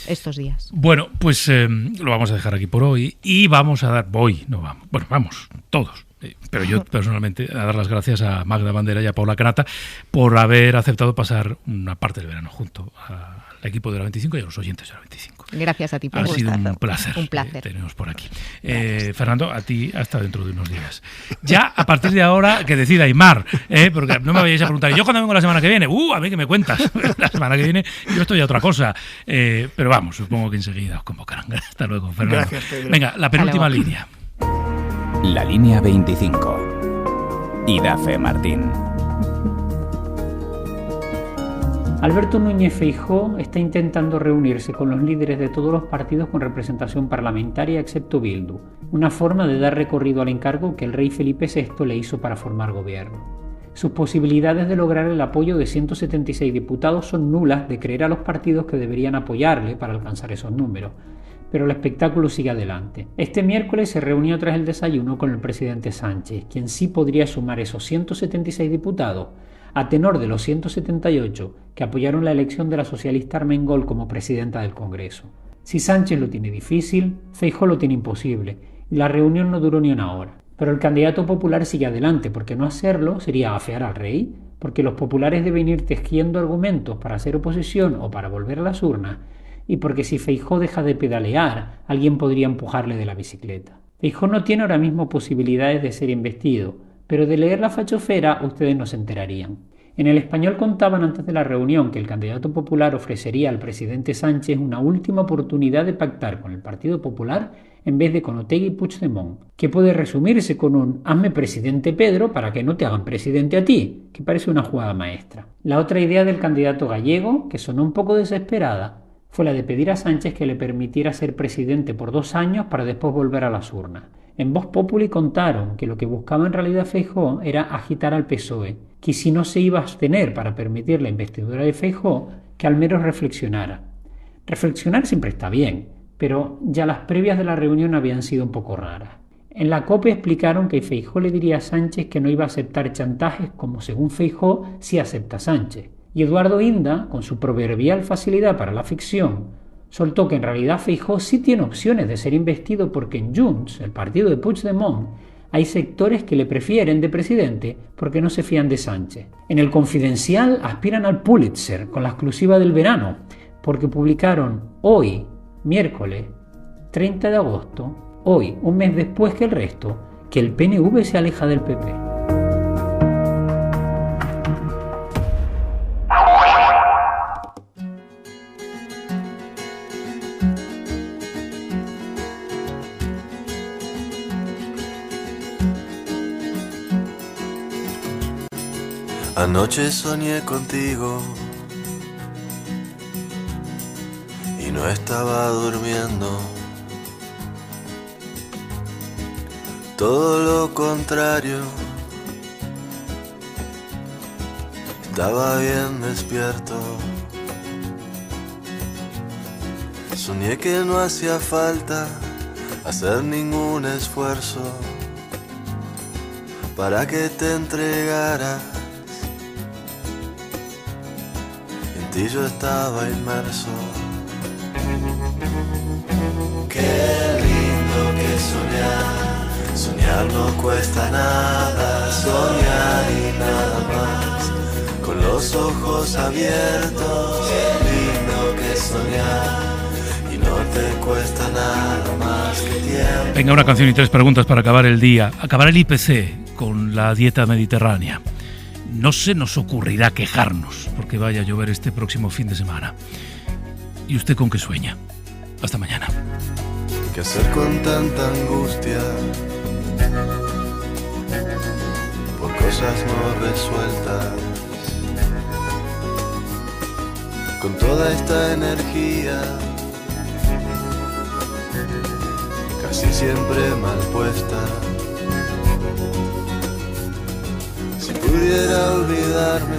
estos días. Bueno, pues lo vamos a dejar aquí por hoy y vamos a dar, vamos, todos. Pero yo personalmente a dar las gracias a Magda Bandera y a Paula Canata por haber aceptado pasar una parte del verano junto al equipo de la 25 y a los oyentes de la 25. Gracias a ti, Ha sido un placer. Un placer. Tenemos por aquí. Fernando, a ti hasta dentro de unos días. Ya a partir de ahora que decida Aimar, porque no me vayáis a preguntar, ¿y yo cuándo vengo la semana que viene? A mí que me cuentas. La semana que viene yo estoy a otra cosa. Pero vamos, supongo que enseguida os convocarán. Hasta luego, Fernando. Gracias, Pedro. Venga, la penúltima línea. La línea 25. Idafe Martín. Alberto Núñez Feijóo está intentando reunirse con los líderes de todos los partidos con representación parlamentaria excepto Bildu, una forma de dar recorrido al encargo que el rey Felipe VI le hizo para formar gobierno. Sus posibilidades de lograr el apoyo de 176 diputados son nulas de creer a los partidos que deberían apoyarle para alcanzar esos números, pero el espectáculo sigue adelante. Este miércoles se reunió tras el desayuno con el presidente Sánchez, quien sí podría sumar esos 176 diputados, a tenor de los 178 que apoyaron la elección de la socialista Armengol como presidenta del Congreso. Si Sánchez lo tiene difícil, Feijóo lo tiene imposible, y la reunión no duró ni una hora. Pero el candidato popular sigue adelante, porque no hacerlo sería afear al rey, porque los populares deben ir tejiendo argumentos para hacer oposición o para volver a las urnas, y porque si Feijóo deja de pedalear, alguien podría empujarle de la bicicleta. Feijóo no tiene ahora mismo posibilidades de ser investido, pero de leer la fachofera ustedes no se enterarían. En El Español contaban antes de la reunión que el candidato popular ofrecería al presidente Sánchez una última oportunidad de pactar con el Partido Popular en vez de con Otegi y Puigdemont, que puede resumirse con un «hazme presidente Pedro para que no te hagan presidente a ti», que parece una jugada maestra. La otra idea del candidato gallego, que sonó un poco desesperada, fue la de pedir a Sánchez que le permitiera ser presidente por 2 años para después volver a las urnas. En Vox Populi contaron que lo que buscaba en realidad Feijóo era agitar al PSOE, que si no se iba a abstener para permitir la investidura de Feijóo, que al menos reflexionara. Reflexionar siempre está bien, pero ya las previas de la reunión habían sido un poco raras. En la COPE explicaron que Feijóo le diría a Sánchez que no iba a aceptar chantajes como según Feijóo sí acepta Sánchez. Y Eduardo Inda, con su proverbial facilidad para la ficción, soltó que en realidad Feijóo sí tiene opciones de ser investido porque en Junts, el partido de Puigdemont, hay sectores que le prefieren de presidente porque no se fían de Sánchez. En El Confidencial aspiran al Pulitzer con la exclusiva del verano, porque publicaron hoy, miércoles 30 de agosto, hoy, un mes después que el resto, que el PNV se aleja del PP. Anoche soñé contigo y no estaba durmiendo. Todo lo contrario, estaba bien despierto. Soñé que no hacía falta hacer ningún esfuerzo para que te entregaras. En ti yo estaba inmerso. Qué lindo que soñar. Soñar no cuesta nada. Soñar y nada más. Con los ojos abiertos. Qué lindo que soñar. Y no te cuesta nada más que tiempo. Venga, una canción y 3 preguntas para acabar el día. Acabar el IPC con la dieta mediterránea. No se nos ocurrirá quejarnos porque vaya a llover este próximo fin de semana. ¿Y usted con qué sueña? Hasta mañana. ¿Qué hacer con tanta angustia? Por cosas no resueltas. Con toda esta energía, casi siempre mal puesta. Si pudiera olvidarme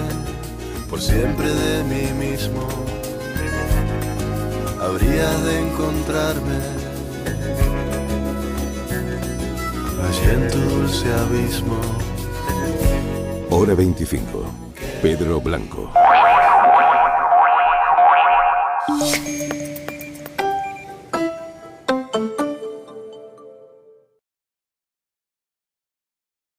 por siempre de mí mismo, habría de encontrarme allí en tu dulce abismo. Hora 25. Pedro Blanco.